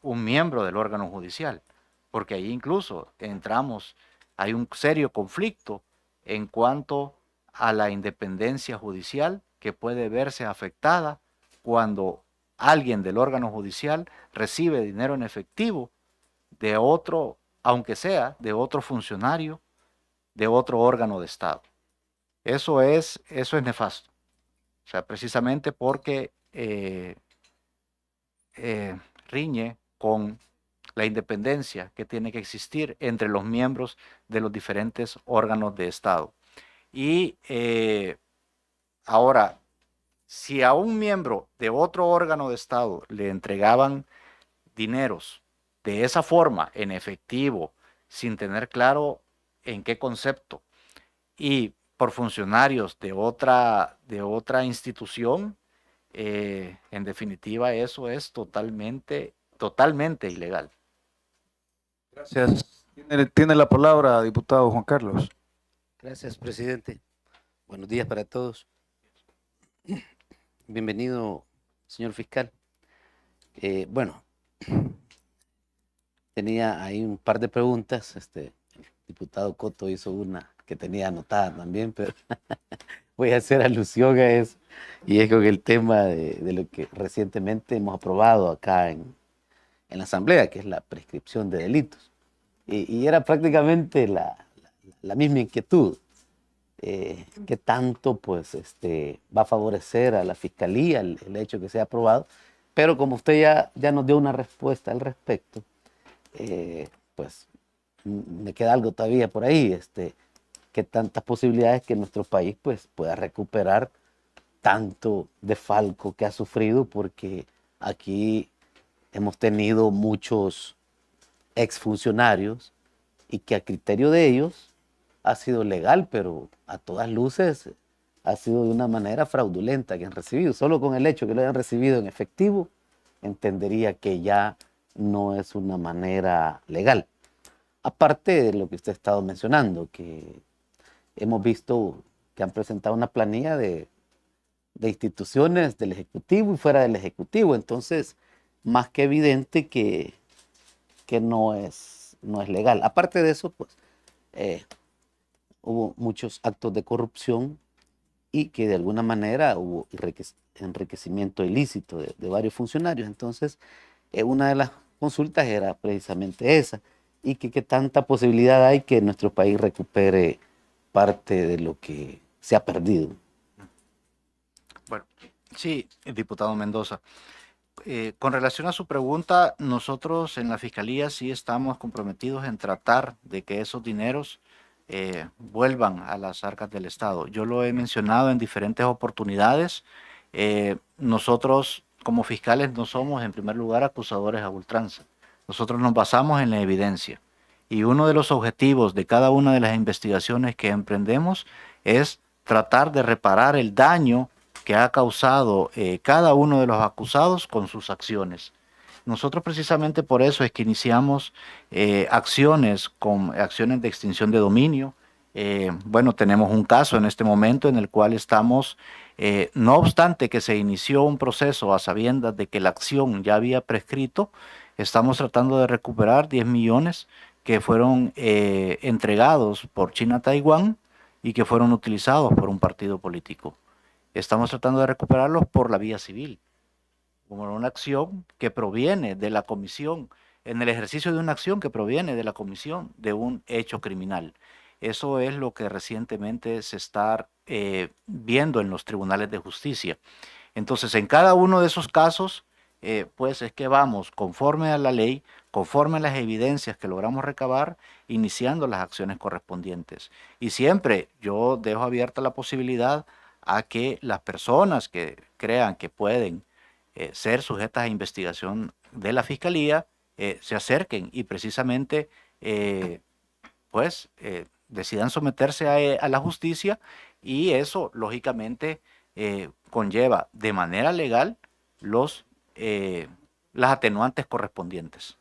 un miembro del órgano judicial, porque ahí incluso hay un serio conflicto en cuanto a la independencia judicial que puede verse afectada cuando alguien del órgano judicial recibe dinero en efectivo de otro, aunque sea de otro funcionario, de otro órgano de Estado. Eso es nefasto. O sea, precisamente porque riñe con la independencia que tiene que existir entre los miembros de los diferentes órganos de Estado. Y ahora, si a un miembro de otro órgano de Estado le entregaban dineros de esa forma, en efectivo, sin tener claro en qué concepto, y por funcionarios de otra institución, en definitiva eso es totalmente ilegal. Gracias. Tiene la palabra, diputado Juan Carlos. Gracias, presidente. Buenos días para todos. Bienvenido, señor fiscal. Bueno, tenía ahí un par de preguntas. El diputado Coto hizo una que tenía anotada también, pero voy a hacer alusión a eso. Y es con el tema de lo que recientemente hemos aprobado acá en la Asamblea, que es la prescripción de delitos. Y era prácticamente la misma inquietud. ¿Qué tanto pues, va a favorecer a la Fiscalía el hecho que sea aprobado? Pero como usted ya nos dio una respuesta al respecto, pues me queda algo todavía por ahí. ¿Qué tantas posibilidades que nuestro país pues, pueda recuperar tanto desfalco que ha sufrido? Porque aquí hemos tenido muchos exfuncionarios y que a criterio de ellos ha sido legal, pero a todas luces ha sido de una manera fraudulenta que han recibido. Solo con el hecho que lo hayan recibido en efectivo, entendería que ya no es una manera legal. Aparte de lo que usted ha estado mencionando, que hemos visto que han presentado una planilla de instituciones del Ejecutivo y fuera del Ejecutivo. Entonces, más que evidente que no es legal. Aparte de eso, pues, hubo muchos actos de corrupción y que de alguna manera hubo enriquecimiento ilícito de varios funcionarios. Entonces, una de las consultas era precisamente esa, y que qué tanta posibilidad hay que nuestro país recupere parte de lo que se ha perdido. Bueno, sí, diputado Mendoza. Con relación a su pregunta, nosotros en la Fiscalía sí estamos comprometidos en tratar de que esos dineros vuelvan a las arcas del Estado. Yo lo he mencionado en diferentes oportunidades. Nosotros como fiscales no somos en primer lugar acusadores a ultranza. Nosotros nos basamos en la evidencia. Y uno de los objetivos de cada una de las investigaciones que emprendemos es tratar de reparar el daño que ha causado cada uno de los acusados con sus acciones. Nosotros precisamente por eso es que iniciamos acciones de extinción de dominio. Bueno, tenemos un caso en este momento en el cual estamos, no obstante que se inició un proceso a sabiendas de que la acción ya había prescrito, estamos tratando de recuperar 10 millones que fueron entregados por China a Taiwán y que fueron utilizados por un partido político. Estamos tratando de recuperarlos por la vía civil, como una acción que proviene de la comisión, en el ejercicio de una acción que proviene de la comisión de un hecho criminal. Eso es lo que recientemente se está viendo en los tribunales de justicia. Entonces, en cada uno de esos casos, pues es que vamos conforme a la ley, conforme a las evidencias que logramos recabar, iniciando las acciones correspondientes. Y siempre yo dejo abierta la posibilidad a que las personas que crean que pueden ser sujetas a investigación de la Fiscalía se acerquen y precisamente decidan someterse a la justicia, y eso lógicamente conlleva de manera legal las atenuantes correspondientes.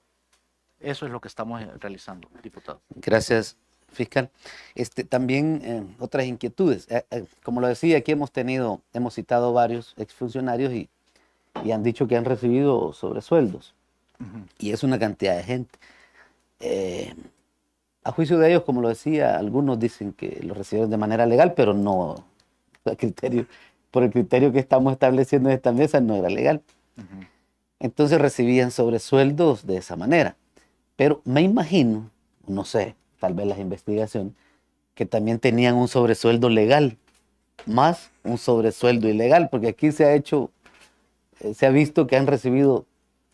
Eso es lo que estamos realizando, diputado. Gracias, fiscal. También otras inquietudes. Como lo decía, aquí hemos citado varios exfuncionarios y han dicho que han recibido sobresueldos. Y es una cantidad de gente. A juicio de ellos, como lo decía, algunos dicen que lo recibieron de manera legal, pero no, por el criterio que estamos estableciendo en esta mesa, no era legal. Entonces recibían sobresueldos de esa manera. Pero me imagino, no sé, tal vez las investigaciones, que también tenían un sobresueldo legal, más un sobresueldo ilegal, porque aquí se ha visto que han recibido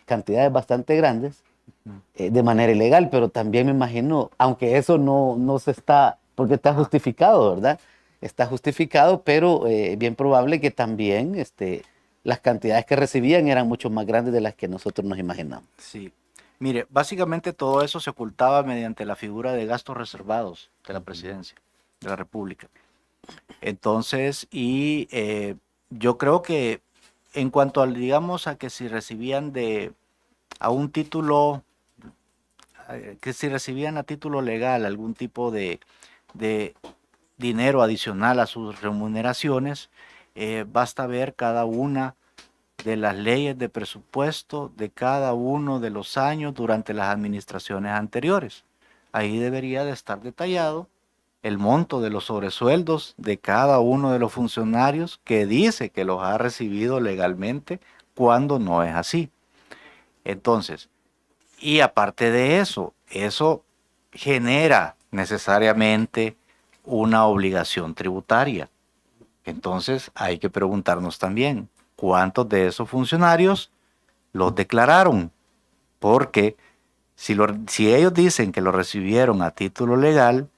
cantidades bastante grandes de manera ilegal, pero también me imagino, aunque eso no se está, porque está justificado, ¿verdad? Está justificado, pero es bien probable que también las cantidades que recibían eran mucho más grandes de las que nosotros nos imaginamos. Sí. Mire, básicamente todo eso se ocultaba mediante la figura de gastos reservados de la presidencia de la República. Entonces, yo creo que en cuanto a, digamos, a que si recibían a título legal algún tipo de dinero adicional a sus remuneraciones, basta ver cada una de las leyes de presupuesto de cada uno de los años durante las administraciones anteriores. Ahí debería de estar detallado el monto de los sobresueldos de cada uno de los funcionarios que dice que los ha recibido legalmente, cuando no es así. Entonces, y aparte de eso genera necesariamente una obligación tributaria. Entonces hay que preguntarnos también, ¿cuántos de esos funcionarios los declararon? Porque si ellos dicen que lo recibieron a título legal,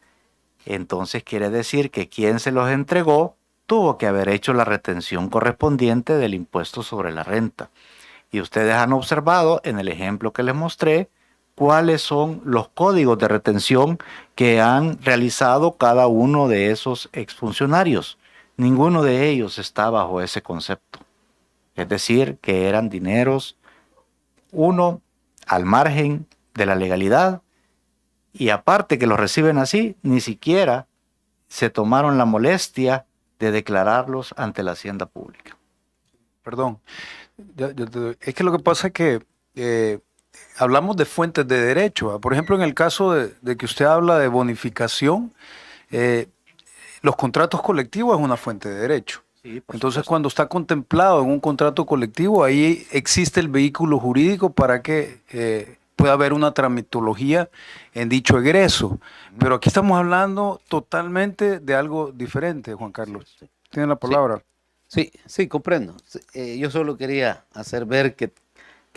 entonces quiere decir que quien se los entregó tuvo que haber hecho la retención correspondiente del impuesto sobre la renta. Y ustedes han observado en el ejemplo que les mostré cuáles son los códigos de retención que han realizado cada uno de esos exfuncionarios. Ninguno de ellos está bajo ese concepto. Es decir, que eran dineros, uno, al margen de la legalidad, y aparte que los reciben así, ni siquiera se tomaron la molestia de declararlos ante la hacienda pública. Perdón, es que lo que pasa es que hablamos de fuentes de derecho. Por ejemplo, en el caso de que usted habla de bonificación, los contratos colectivos es una fuente de derecho. Sí, entonces, cuando está contemplado en un contrato colectivo, ahí existe el vehículo jurídico para que pueda haber una tramitología en dicho egreso. Pero aquí estamos hablando totalmente de algo diferente, Juan Carlos. Tiene la palabra. Sí, comprendo. Yo solo quería hacer ver que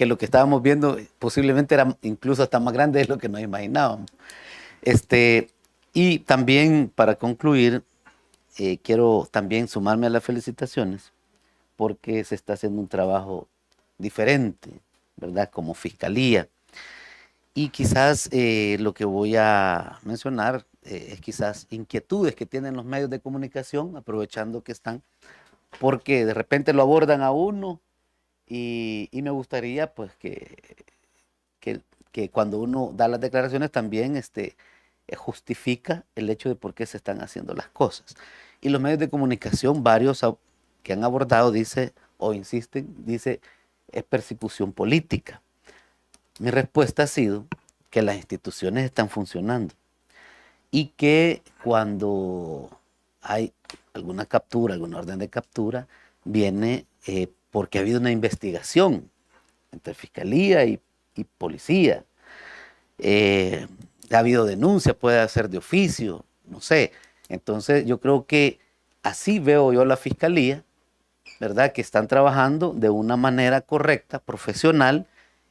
lo que estábamos viendo posiblemente era incluso hasta más grande de lo que nos imaginábamos. Y también, para concluir, quiero también sumarme a las felicitaciones porque se está haciendo un trabajo diferente, ¿verdad? Como fiscalía. Y quizás lo que voy a mencionar es quizás inquietudes que tienen los medios de comunicación, aprovechando que están, porque de repente lo abordan a uno y me gustaría pues que cuando uno da las declaraciones también justifica el hecho de por qué se están haciendo las cosas. Y los medios de comunicación, varios que han abordado, dice es persecución política. Mi respuesta ha sido que las instituciones están funcionando y que cuando hay alguna captura, alguna orden de captura, viene porque ha habido una investigación entre fiscalía y policía. Ha habido denuncia, puede ser de oficio, no sé. Entonces yo creo que así veo yo la fiscalía, ¿verdad? Que están trabajando de una manera correcta, profesional,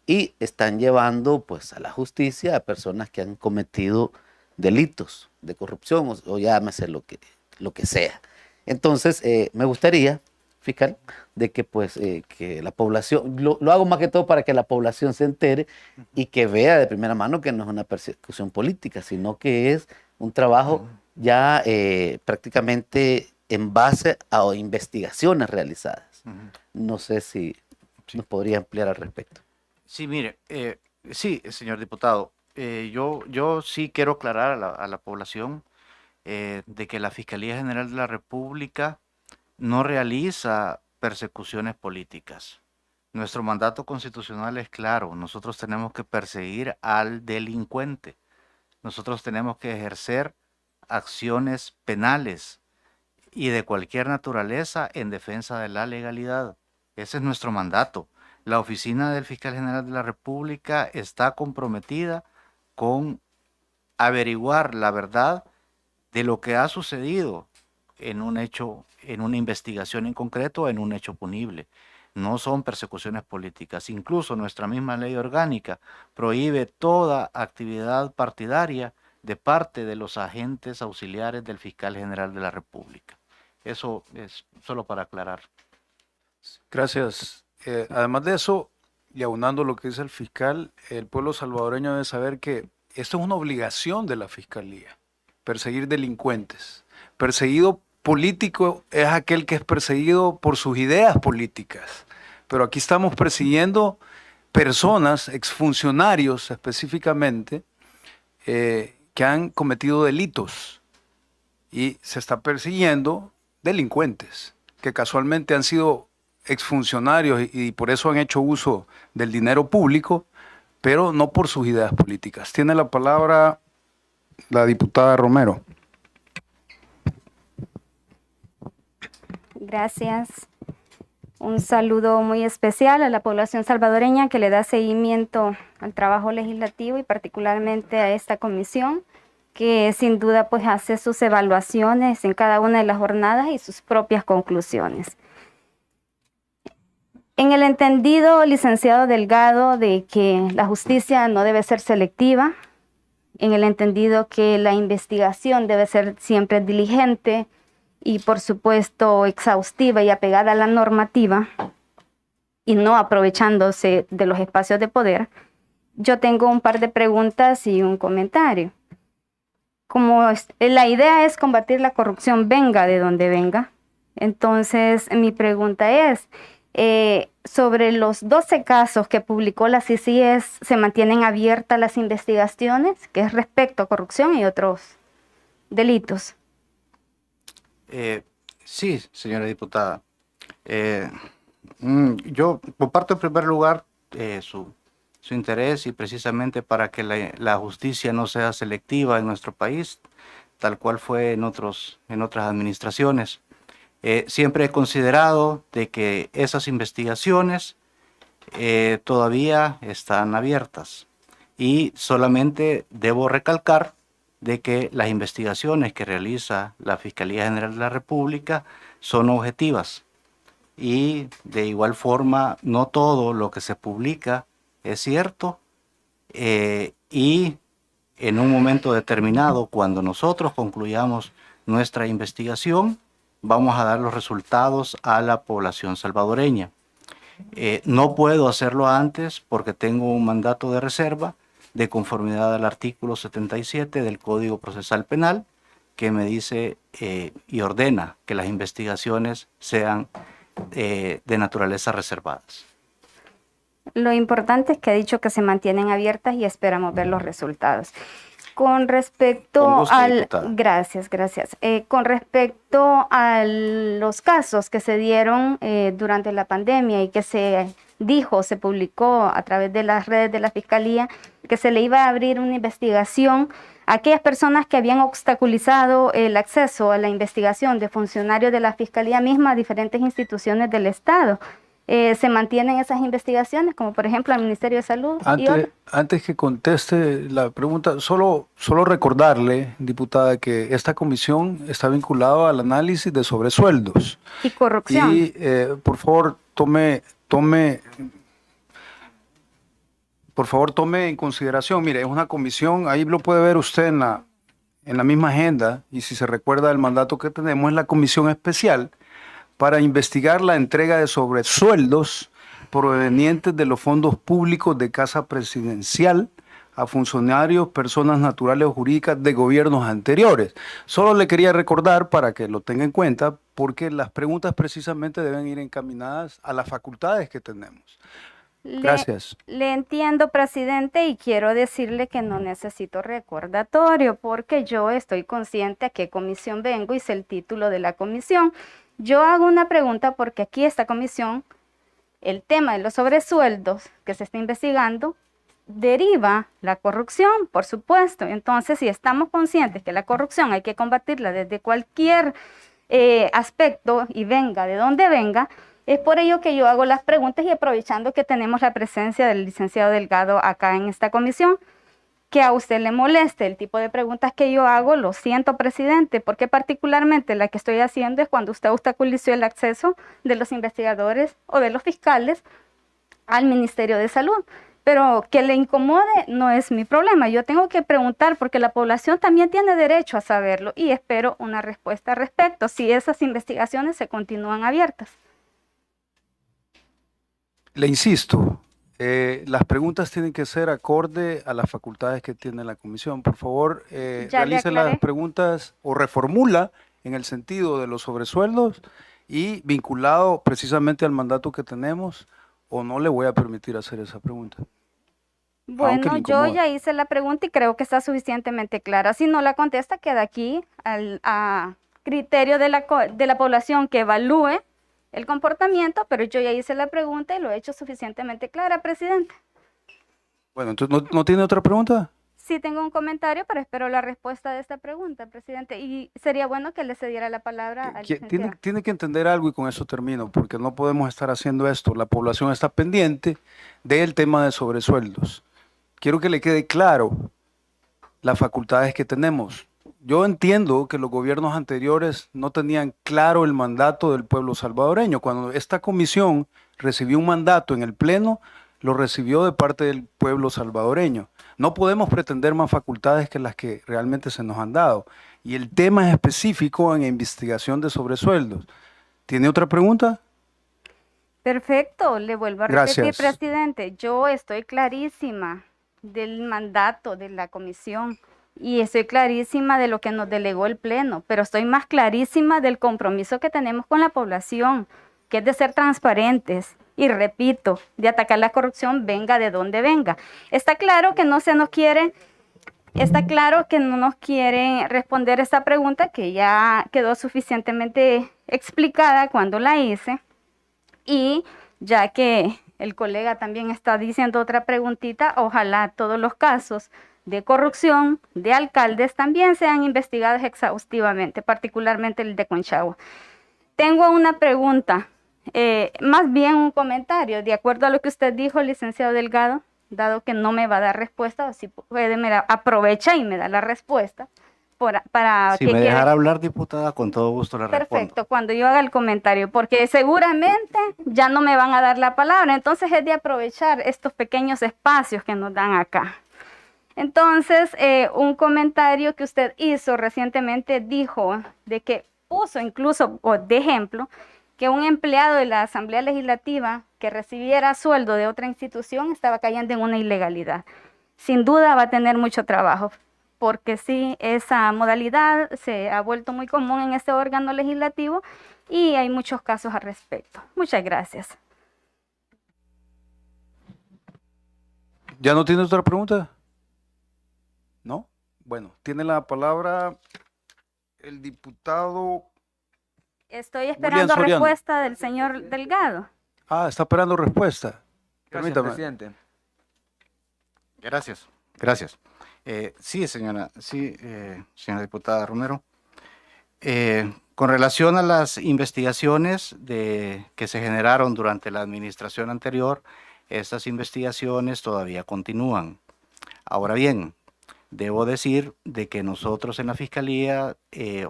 y están llevando pues a la justicia a personas que han cometido delitos de corrupción o llámese lo que sea. Entonces me gustaría, fiscal, de que pues que la población, lo hago más que todo para que la población se entere y que vea de primera mano que no es una persecución política, sino que es un trabajo ya prácticamente en base a investigaciones realizadas. No sé si nos podría ampliar al respecto. Sí, mire, sí, señor diputado, yo sí quiero aclarar a la población de que la Fiscalía General de la República no realiza persecuciones políticas. Nuestro mandato constitucional es claro, nosotros tenemos que perseguir al delincuente, nosotros tenemos que ejercer acciones penales y de cualquier naturaleza en defensa de la legalidad. Ese es nuestro mandato. La oficina del Fiscal General de la República está comprometida con averiguar la verdad de lo que ha sucedido en un hecho, en una investigación en concreto, en un hecho punible. No son persecuciones políticas. Incluso nuestra misma ley orgánica prohíbe toda actividad partidaria de parte de los agentes auxiliares del Fiscal General de la República. Eso es solo para aclarar. Gracias. Además de eso, y aunando lo que dice el fiscal, el pueblo salvadoreño debe saber que esto es una obligación de la Fiscalía, perseguir delincuentes. Perseguido político es aquel que es perseguido por sus ideas políticas, pero aquí estamos persiguiendo personas, exfuncionarios específicamente, que han cometido delitos, y se está persiguiendo delincuentes que casualmente han sido exfuncionarios y por eso han hecho uso del dinero público, pero no por sus ideas políticas. Tiene la palabra la diputada Romero. Gracias. Un saludo muy especial a la población salvadoreña que le da seguimiento al trabajo legislativo y particularmente a esta comisión que sin duda pues hace sus evaluaciones en cada una de las jornadas y sus propias conclusiones. En el entendido, licenciado Delgado, de que la justicia no debe ser selectiva, en el entendido que la investigación debe ser siempre diligente y por supuesto exhaustiva y apegada a la normativa y no aprovechándose de los espacios de poder, yo tengo un par de preguntas y un comentario. Como la idea es combatir la corrupción, venga de donde venga, entonces mi pregunta es, sobre los 12 casos que publicó la CICIES, ¿se mantienen abiertas las investigaciones, que es respecto a corrupción y otros delitos? Sí, señora diputada. Yo comparto en primer lugar su interés y precisamente para que la justicia no sea selectiva en nuestro país, tal cual fue en otras administraciones. Siempre he considerado de que esas investigaciones todavía están abiertas y solamente debo recalcar de que las investigaciones que realiza la Fiscalía General de la República son objetivas y de igual forma no todo lo que se publica es cierto y en un momento determinado, cuando nosotros concluyamos nuestra investigación, vamos a dar los resultados a la población salvadoreña. No puedo hacerlo antes porque tengo un mandato de reserva de conformidad al artículo 77 del Código Procesal Penal, que me dice y ordena que las investigaciones sean de naturaleza reservadas. Lo importante es que ha dicho que se mantienen abiertas y esperamos ver los resultados. Con respecto gracias. Con respecto a los casos que se dieron durante la pandemia y que se publicó a través de las redes de la Fiscalía, que se le iba a abrir una investigación a aquellas personas que habían obstaculizado el acceso a la investigación de funcionarios de la Fiscalía misma a diferentes instituciones del Estado. Se mantienen esas investigaciones, como por ejemplo al Ministerio de Salud. Antes que conteste la pregunta, solo recordarle, diputada, que esta comisión está vinculada al análisis de sobresueldos. Y corrupción. Y por favor, tome en consideración, mire, es una comisión, ahí lo puede ver usted en la misma agenda, y si se recuerda el mandato que tenemos, es la comisión especial para investigar la entrega de sobresueldos provenientes de los fondos públicos de Casa Presidencial a funcionarios, personas naturales o jurídicas de gobiernos anteriores. Solo le quería recordar para que lo tenga en cuenta, porque las preguntas precisamente deben ir encaminadas a las facultades que tenemos. Gracias. Le entiendo, presidente, y quiero decirle que no necesito recordatorio, porque yo estoy consciente a qué comisión vengo y sé el título de la comisión. Yo hago una pregunta porque aquí esta comisión, el tema de los sobresueldos que se está investigando, deriva la corrupción, por supuesto. Entonces, si estamos conscientes que la corrupción hay que combatirla desde cualquier aspecto y venga de donde venga, es por ello que yo hago las preguntas, y aprovechando que tenemos la presencia del licenciado Delgado acá en esta comisión, que a usted le moleste el tipo de preguntas que yo hago, lo siento, presidente, porque particularmente la que estoy haciendo es cuando usted obstaculizó el acceso de los investigadores o de los fiscales al Ministerio de Salud. Pero que le incomode no es mi problema. Yo tengo que preguntar porque la población también tiene derecho a saberlo, y espero una respuesta al respecto si esas investigaciones se continúan abiertas. Le insisto, las preguntas tienen que ser acorde a las facultades que tiene la comisión. Por favor, realice las preguntas o reformula en el sentido de los sobresueldos y vinculado precisamente al mandato que tenemos, o no le voy a permitir hacer esa pregunta. Bueno, yo ya hice la pregunta y creo que está suficientemente clara. Si no la contesta, queda aquí a criterio de la población que evalúe el comportamiento, pero yo ya hice la pregunta y lo he hecho suficientemente clara, presidente. Bueno, entonces, ¿no tiene otra pregunta? Sí tengo un comentario, pero espero la respuesta de esta pregunta, presidente. Y sería bueno que le cediera la palabra al licenciado. Tiene que entender algo, y con eso termino, porque no podemos estar haciendo esto. La población está pendiente del tema de sobresueldos. Quiero que le quede claro las facultades que tenemos. Yo entiendo que los gobiernos anteriores no tenían claro el mandato del pueblo salvadoreño. Cuando esta comisión recibió un mandato en el Pleno, lo recibió de parte del pueblo salvadoreño. No podemos pretender más facultades que las que realmente se nos han dado. Y el tema es específico en investigación de sobresueldos. ¿Tiene otra pregunta? Perfecto, le vuelvo a repetir, presidente. Yo estoy clarísima del mandato de la comisión. Y estoy clarísima de lo que nos delegó el Pleno, pero estoy más clarísima del compromiso que tenemos con la población, que es de ser transparentes y, repito, de atacar la corrupción venga de donde venga. Está claro que no nos quiere responder esta pregunta, que ya quedó suficientemente explicada cuando la hice, y ya que el colega también está diciendo otra preguntita, ojalá todos los casos de corrupción de alcaldes también sean investigados exhaustivamente, particularmente el de Conchagua. Tengo una pregunta, más bien un comentario, de acuerdo a lo que usted dijo, licenciado Delgado, dado que no me va a dar respuesta, o si puede, aprovecha y me da la respuesta. Para si me dejara hablar, diputada, con todo gusto le respondo. Perfecto, cuando yo haga el comentario, porque seguramente ya no me van a dar la palabra, entonces es de aprovechar estos pequeños espacios que nos dan acá. Entonces, un comentario que usted hizo recientemente dijo de que puso incluso de ejemplo que un empleado de la Asamblea Legislativa que recibiera sueldo de otra institución estaba cayendo en una ilegalidad. Sin duda va a tener mucho trabajo, porque sí, esa modalidad se ha vuelto muy común en este órgano legislativo y hay muchos casos al respecto. Muchas gracias. ¿Ya no tiene otra pregunta? ¿No? Bueno, tiene la palabra el diputado. Estoy esperando respuesta del señor Delgado. Ah, está esperando respuesta. Gracias, Permítame. presidente. Gracias. Gracias. Sí, señora diputada Romero. Con relación a las investigaciones que se generaron durante la administración anterior, estas investigaciones todavía continúan. Ahora bien, debo decir de que nosotros en la Fiscalía,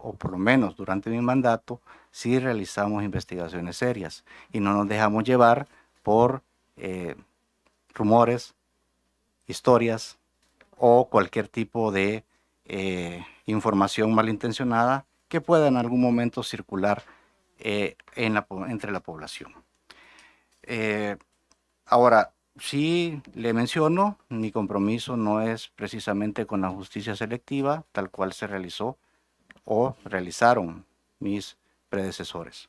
o por lo menos durante mi mandato, sí realizamos investigaciones serias y no nos dejamos llevar por rumores, historias o cualquier tipo de información malintencionada que pueda en algún momento circular entre la población. Ahora, sí le menciono, mi compromiso no es precisamente con la justicia selectiva, tal cual se realizó o realizaron mis predecesores.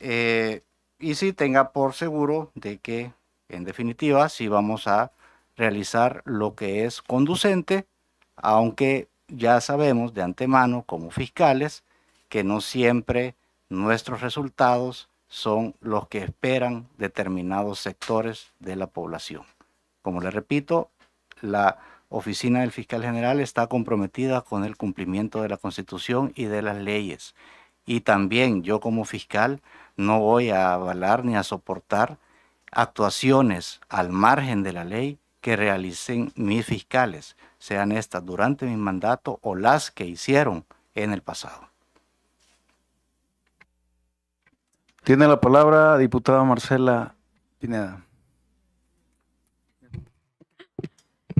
Y sí tenga por seguro de que, en definitiva, sí vamos a realizar lo que es conducente, aunque ya sabemos de antemano como fiscales que no siempre nuestros resultados son los que esperan determinados sectores de la población. Como le repito, la oficina del fiscal general está comprometida con el cumplimiento de la Constitución y de las leyes. Y también yo como fiscal no voy a avalar ni a soportar actuaciones al margen de la ley que realicen mis fiscales, sean estas durante mi mandato o las que hicieron en el pasado. Tiene la palabra diputada Marcela Pineda.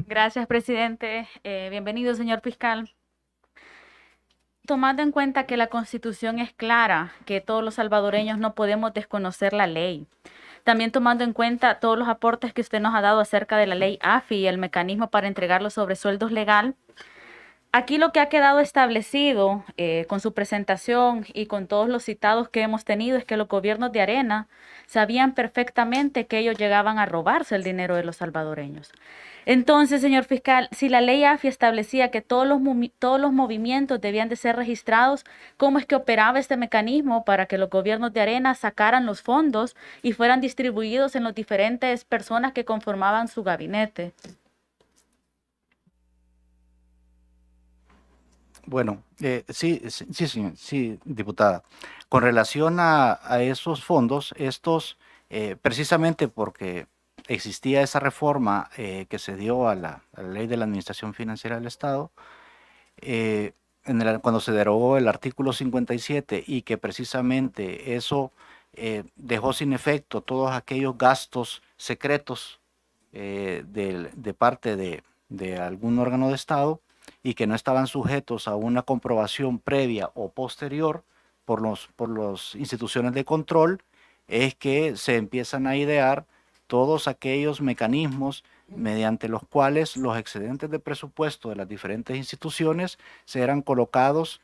Gracias, presidente. Bienvenido, señor fiscal. Tomando en cuenta que la Constitución es clara, que todos los salvadoreños no podemos desconocer la ley. También tomando en cuenta todos los aportes que usted nos ha dado acerca de la ley AFI y el mecanismo para entregar los sobresueldos legal. Aquí lo que ha quedado establecido con su presentación y con todos los citados que hemos tenido es que los gobiernos de Arena sabían perfectamente que ellos llegaban a robarse el dinero de los salvadoreños. Entonces, señor fiscal, si la ley AFI establecía que todos los movimientos debían de ser registrados, ¿cómo es que operaba este mecanismo para que los gobiernos de Arena sacaran los fondos y fueran distribuidos en las diferentes personas que conformaban su gabinete? Bueno, sí, diputada. Con relación a esos fondos, estos, precisamente porque existía esa reforma que se dio a la ley de la Administración Financiera del Estado, cuando se derogó el artículo 57 y que precisamente eso dejó sin efecto todos aquellos gastos secretos de parte de algún órgano de Estado y que no estaban sujetos a una comprobación previa o posterior por las instituciones de control, es que se empiezan a idear todos aquellos mecanismos mediante los cuales los excedentes de presupuesto de las diferentes instituciones serán colocados,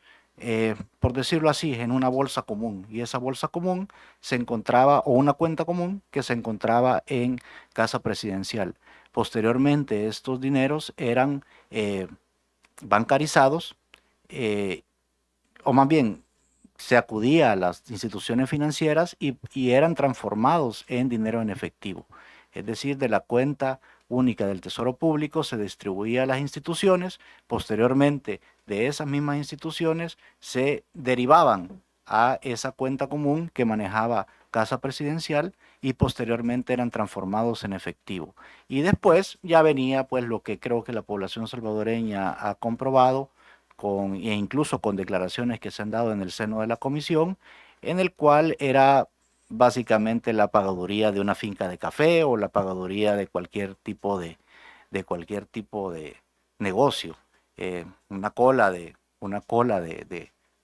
por decirlo así, en una bolsa común. Y esa bolsa común se encontraba, o una cuenta común que se encontraba en Casa Presidencial. Posteriormente, estos dineros eran bancarizados, o más bien se acudía a las instituciones financieras y eran transformados en dinero en efectivo. Es decir, de la cuenta única del Tesoro Público se distribuía a las instituciones, posteriormente de esas mismas instituciones se derivaban a esa cuenta común que manejaba Casa Presidencial y posteriormente eran transformados en efectivo. Y después ya venía pues lo que creo que la población salvadoreña ha comprobado e incluso con declaraciones que se han dado en el seno de la comisión, en el cual era básicamente la pagaduría de una finca de café o la pagaduría de cualquier tipo de negocio, una cola de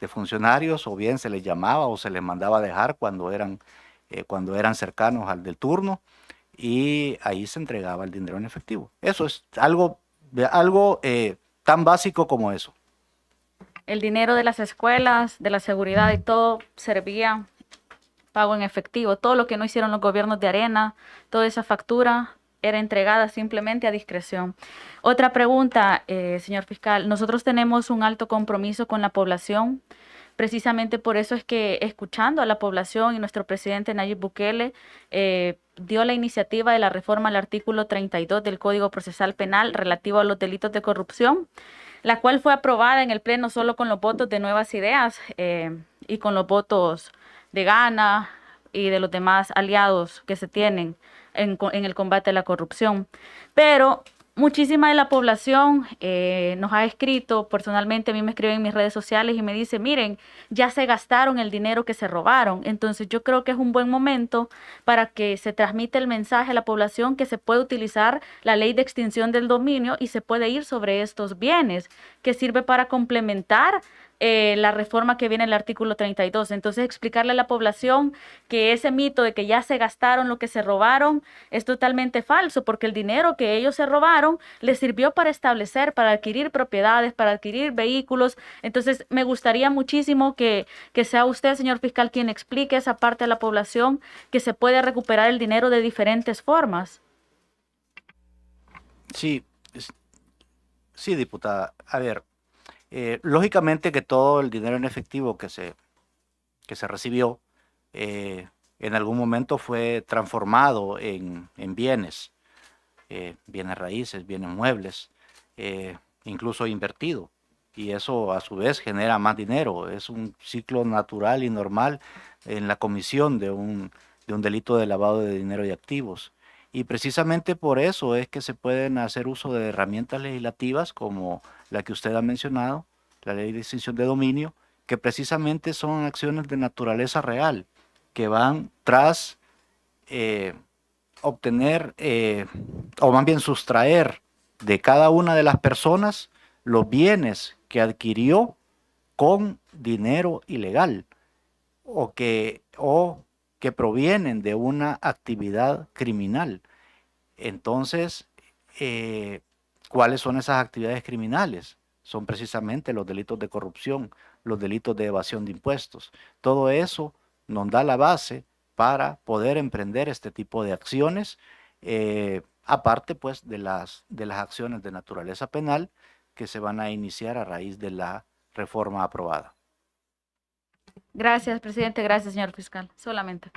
funcionarios, o bien se les llamaba o se les mandaba a dejar cuando eran cercanos al del turno, y ahí se entregaba el dinero en efectivo. Eso es algo tan básico como eso. El dinero de las escuelas, de la seguridad y todo servía pago en efectivo. Todo lo que no hicieron los gobiernos de Arena, toda esa factura era entregada simplemente a discreción. Otra pregunta, señor fiscal. Nosotros tenemos un alto compromiso con la población. Precisamente por eso es que, escuchando a la población, y nuestro presidente Nayib Bukele dio la iniciativa de la reforma al artículo 32 del Código Procesal Penal relativo a los delitos de corrupción, la cual fue aprobada en el Pleno solo con los votos de Nuevas Ideas y con los votos de Gana y de los demás aliados que se tienen en el combate a la corrupción. Pero muchísima de la población nos ha escrito, personalmente a mí me escriben en mis redes sociales y me dice, miren, ya se gastaron el dinero que se robaron. Entonces yo creo que es un buen momento para que se transmita el mensaje a la población que se puede utilizar la ley de extinción del dominio y se puede ir sobre estos bienes, que sirve para complementar la reforma que viene en el artículo 32. Entonces, explicarle a la población que ese mito de que ya se gastaron lo que se robaron es totalmente falso, porque el dinero que ellos se robaron les sirvió para establecer, para adquirir propiedades, para adquirir vehículos. Entonces, me gustaría muchísimo que sea usted, señor fiscal, quien explique esa parte a la población, que se puede recuperar el dinero de diferentes formas. Sí, sí, diputada. A ver, lógicamente que todo el dinero en efectivo que se recibió en algún momento fue transformado en bienes, bienes raíces, bienes muebles, incluso invertido. Y eso a su vez genera más dinero. Es un ciclo natural y normal en la comisión de un delito de lavado de dinero y activos. Y precisamente por eso es que se pueden hacer uso de herramientas legislativas como la que usted ha mencionado, la ley de extinción de dominio, que precisamente son acciones de naturaleza real, que van tras obtener, o más bien sustraer de cada una de las personas los bienes que adquirió con dinero ilegal o que provienen de una actividad criminal. Entonces, ¿cuáles son esas actividades criminales? Son precisamente los delitos de corrupción, los delitos de evasión de impuestos. Todo eso nos da la base para poder emprender este tipo de acciones, aparte pues de las acciones de naturaleza penal que se van a iniciar a raíz de la reforma aprobada. Gracias, presidente. Gracias, señor fiscal. Solamente.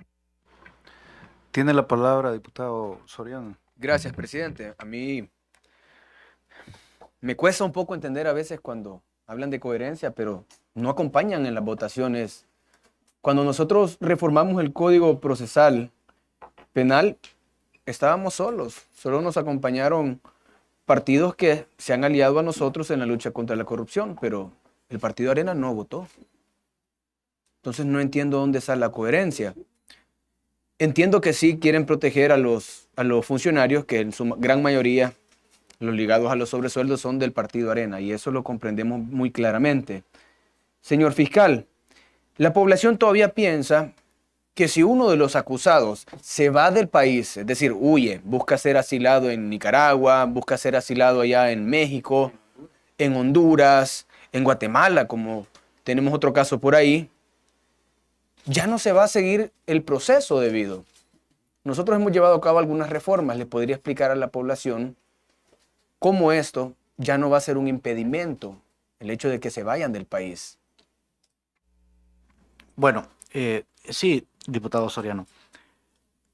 Tiene la palabra, diputado Soriano. Gracias, presidente. A mí me cuesta un poco entender a veces cuando hablan de coherencia, pero no acompañan en las votaciones. Cuando nosotros reformamos el Código Procesal Penal, estábamos solos. Solo nos acompañaron partidos que se han aliado a nosotros en la lucha contra la corrupción, pero el Partido Arena no votó. Entonces no entiendo dónde está la coherencia. Entiendo que sí quieren proteger a los funcionarios, que en su gran mayoría los ligados a los sobresueldos son del Partido Arena, y eso lo comprendemos muy claramente. Señor fiscal, la población todavía piensa que si uno de los acusados se va del país, es decir, huye, busca ser asilado en Nicaragua, busca ser asilado allá en México, en Honduras, en Guatemala, como tenemos otro caso por ahí, ya no se va a seguir el proceso debido. Nosotros hemos llevado a cabo algunas reformas. ¿Le podría explicar a la población cómo esto ya no va a ser un impedimento, el hecho de que se vayan del país? Bueno, sí, diputado Soriano.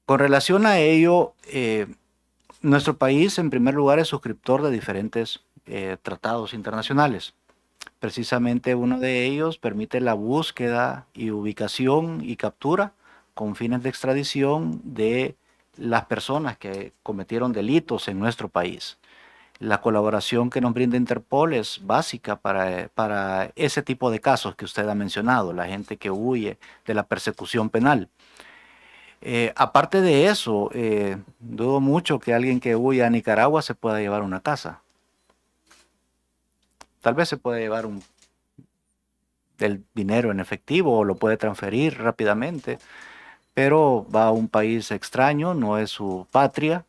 Con relación a ello, nuestro país en primer lugar es suscriptor de diferentes tratados internacionales. Precisamente uno de ellos permite la búsqueda y ubicación y captura con fines de extradición de las personas que cometieron delitos en nuestro país. La colaboración que nos brinda Interpol es básica para ese tipo de casos que usted ha mencionado, la gente que huye de la persecución penal. Aparte de eso, dudo mucho que alguien que huya a Nicaragua se pueda llevar una casa. Tal vez se puede llevar el dinero en efectivo o lo puede transferir rápidamente, pero va a un país extraño, no es su patria,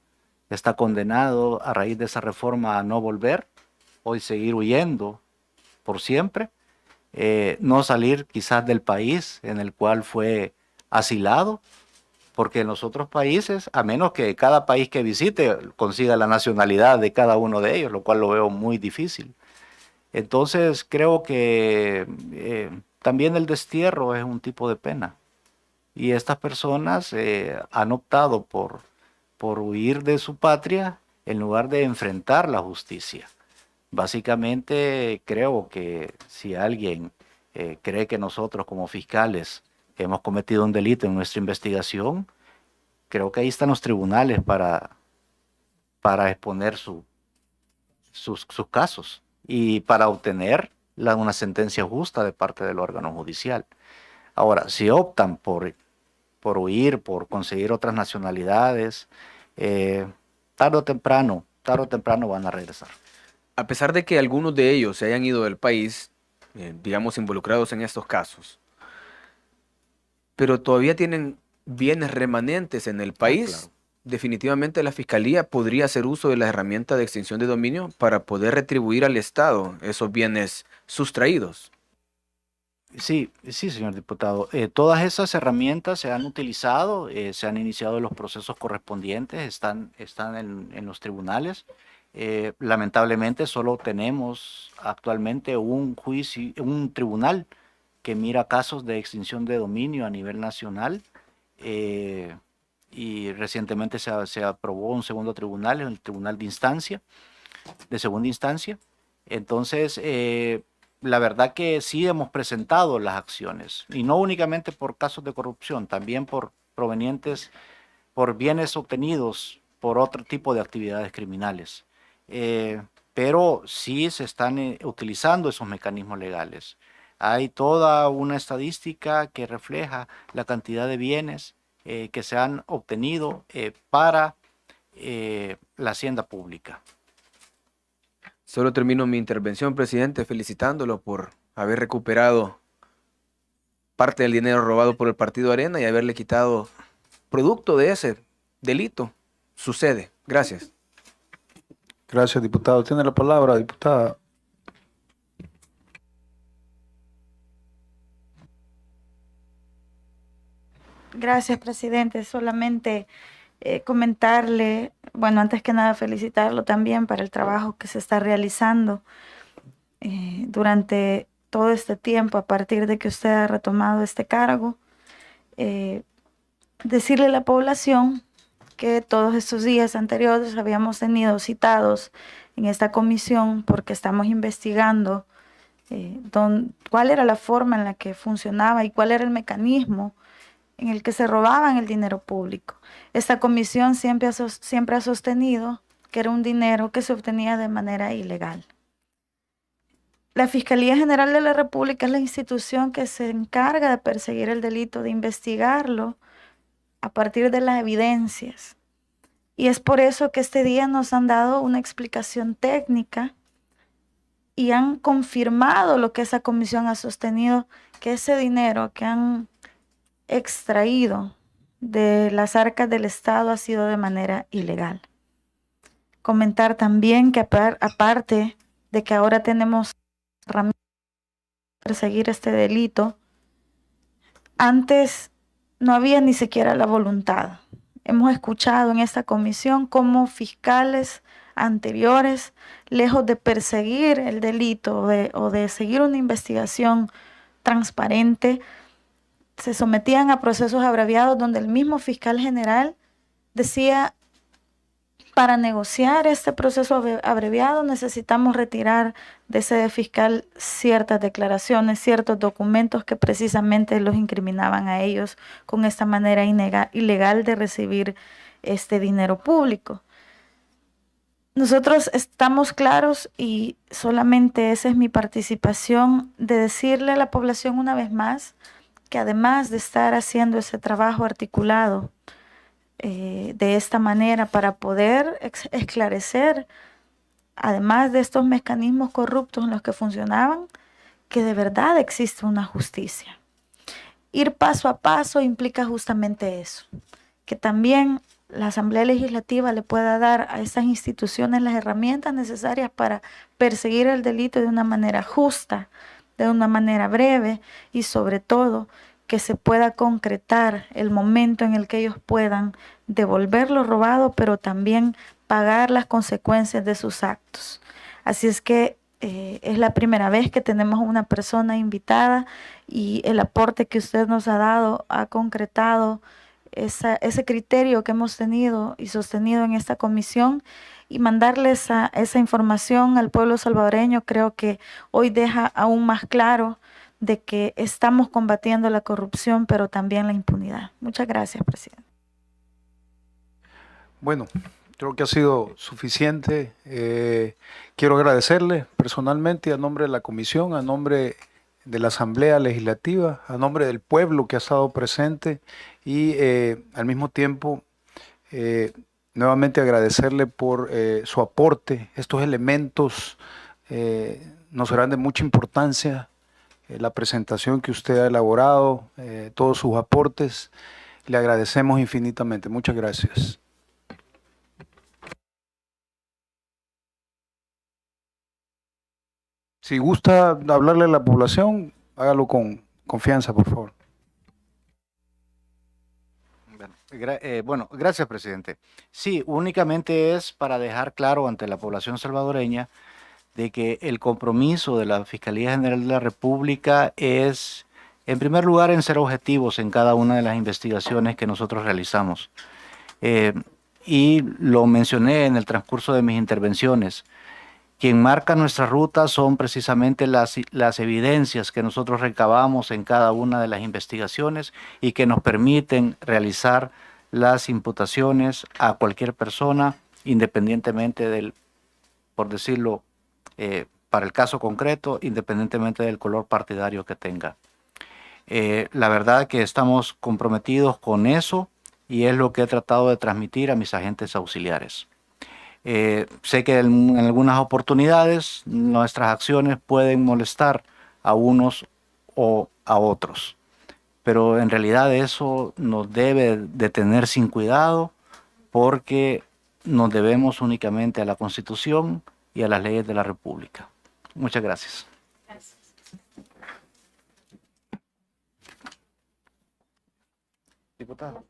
está condenado a raíz de esa reforma a no volver, hoy seguir huyendo por siempre, no salir quizás del país en el cual fue asilado, porque en los otros países, a menos que cada país que visite consiga la nacionalidad de cada uno de ellos, lo cual lo veo muy difícil. Entonces creo que también el destierro es un tipo de pena. Y estas personas han optado por huir de su patria en lugar de enfrentar la justicia. Básicamente creo que si alguien cree que nosotros como fiscales hemos cometido un delito en nuestra investigación, creo que ahí están los tribunales para exponer sus casos y para obtener una sentencia justa de parte del órgano judicial. Ahora, si optan por huir, por conseguir otras nacionalidades, tarde o temprano van a regresar. A pesar de que algunos de ellos se hayan ido del país, digamos involucrados en estos casos, pero todavía tienen bienes remanentes en el país, claro. definitivamente la Fiscalía podría hacer uso de la herramienta de extinción de dominio para poder retribuir al Estado esos bienes sustraídos. Sí, señor diputado. Todas esas herramientas se han utilizado, se han iniciado los procesos correspondientes, están en los tribunales. Lamentablemente solo tenemos actualmente un tribunal que mira casos de extinción de dominio a nivel nacional, y recientemente se aprobó un segundo tribunal, el tribunal de segunda instancia. Entonces, la verdad que sí hemos presentado las acciones, y no únicamente por casos de corrupción, también por bienes obtenidos por otro tipo de actividades criminales. Pero sí se están utilizando esos mecanismos legales. Hay toda una estadística que refleja la cantidad de bienes que se han obtenido para la hacienda pública. Solo termino mi intervención, presidente, felicitándolo por haber recuperado parte del dinero robado por el Partido Arena y haberle quitado producto de ese delito. Sucede. Gracias. Gracias, diputado. Tiene la palabra, diputada. Gracias, presidente. Solamente comentarle, bueno, antes que nada felicitarlo también para el trabajo que se está realizando durante todo este tiempo a partir de que usted ha retomado este cargo. Decirle a la población que todos estos días anteriores habíamos tenido citados en esta comisión porque estamos investigando cuál era la forma en la que funcionaba y cuál era el mecanismo en el que se robaban el dinero público. Esta comisión siempre ha sostenido que era un dinero que se obtenía de manera ilegal. La Fiscalía General de la República es la institución que se encarga de perseguir el delito, de investigarlo a partir de las evidencias. Y es por eso que este día nos han dado una explicación técnica y han confirmado lo que esa comisión ha sostenido, que ese dinero que han extraído de las arcas del Estado ha sido de manera ilegal. Comentar también que aparte de que ahora tenemos herramientas para perseguir este delito, antes no había ni siquiera la voluntad. Hemos escuchado en esta comisión cómo fiscales anteriores, lejos de perseguir el delito o de seguir una investigación transparente, se sometían a procesos abreviados donde el mismo fiscal general decía: para negociar este proceso abreviado necesitamos retirar de ese fiscal ciertas declaraciones, ciertos documentos que precisamente los incriminaban a ellos con esta manera ilegal de recibir este dinero público. Nosotros estamos claros, y solamente esa es mi participación, de decirle a la población una vez más que además de estar haciendo ese trabajo articulado de esta manera para poder esclarecer, además de estos mecanismos corruptos en los que funcionaban, que de verdad existe una justicia. Ir paso a paso implica justamente eso, que también la Asamblea Legislativa le pueda dar a estas instituciones las herramientas necesarias para perseguir el delito de una manera justa, de una manera breve, y sobre todo que se pueda concretar el momento en el que ellos puedan devolver lo robado, pero también pagar las consecuencias de sus actos. Así es que es la primera vez que tenemos una persona invitada y el aporte que usted nos ha dado ha concretado ese criterio que hemos tenido y sostenido en esta comisión, y mandarles esa información al pueblo salvadoreño creo que hoy deja aún más claro de que estamos combatiendo la corrupción, pero también la impunidad. Muchas gracias, presidente. Bueno, creo que ha sido suficiente. Quiero agradecerle personalmente a nombre de la comisión, a nombre de la Asamblea Legislativa, a nombre del pueblo que ha estado presente y al mismo tiempo nuevamente agradecerle por su aporte. Estos elementos nos serán de mucha importancia. La presentación que usted ha elaborado, todos sus aportes, le agradecemos infinitamente. Muchas gracias. Si gusta hablarle a la población, hágalo con confianza, por favor. Bueno, gracias, presidente. Sí, únicamente es para dejar claro ante la población salvadoreña de que el compromiso de la Fiscalía General de la República es, en primer lugar, en ser objetivos en cada una de las investigaciones que nosotros realizamos. Y lo mencioné en el transcurso de mis intervenciones. Quien marca nuestra ruta son precisamente las evidencias que nosotros recabamos en cada una de las investigaciones y que nos permiten realizar las imputaciones a cualquier persona, independientemente del, por decirlo, para el caso concreto, independientemente del color partidario que tenga. La verdad que estamos comprometidos con eso y es lo que he tratado de transmitir a mis agentes auxiliares. Sé que en algunas oportunidades nuestras acciones pueden molestar a unos o a otros, pero en realidad eso nos debe de tener sin cuidado porque nos debemos únicamente a la Constitución y a las leyes de la República. Muchas gracias. Diputado.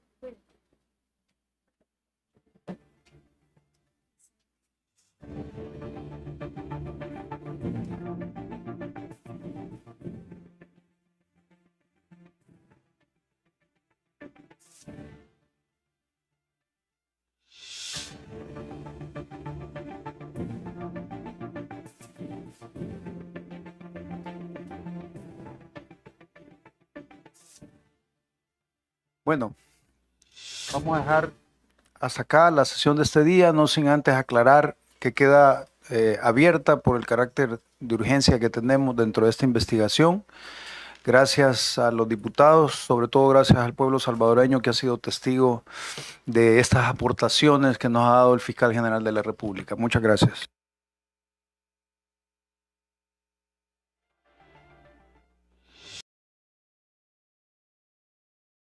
Bueno, vamos a dejar hasta acá la sesión de este día, no sin antes aclarar que queda abierta por el carácter de urgencia que tenemos dentro de esta investigación. Gracias a los diputados, sobre todo gracias al pueblo salvadoreño que ha sido testigo de estas aportaciones que nos ha dado el fiscal general de la República. Muchas gracias.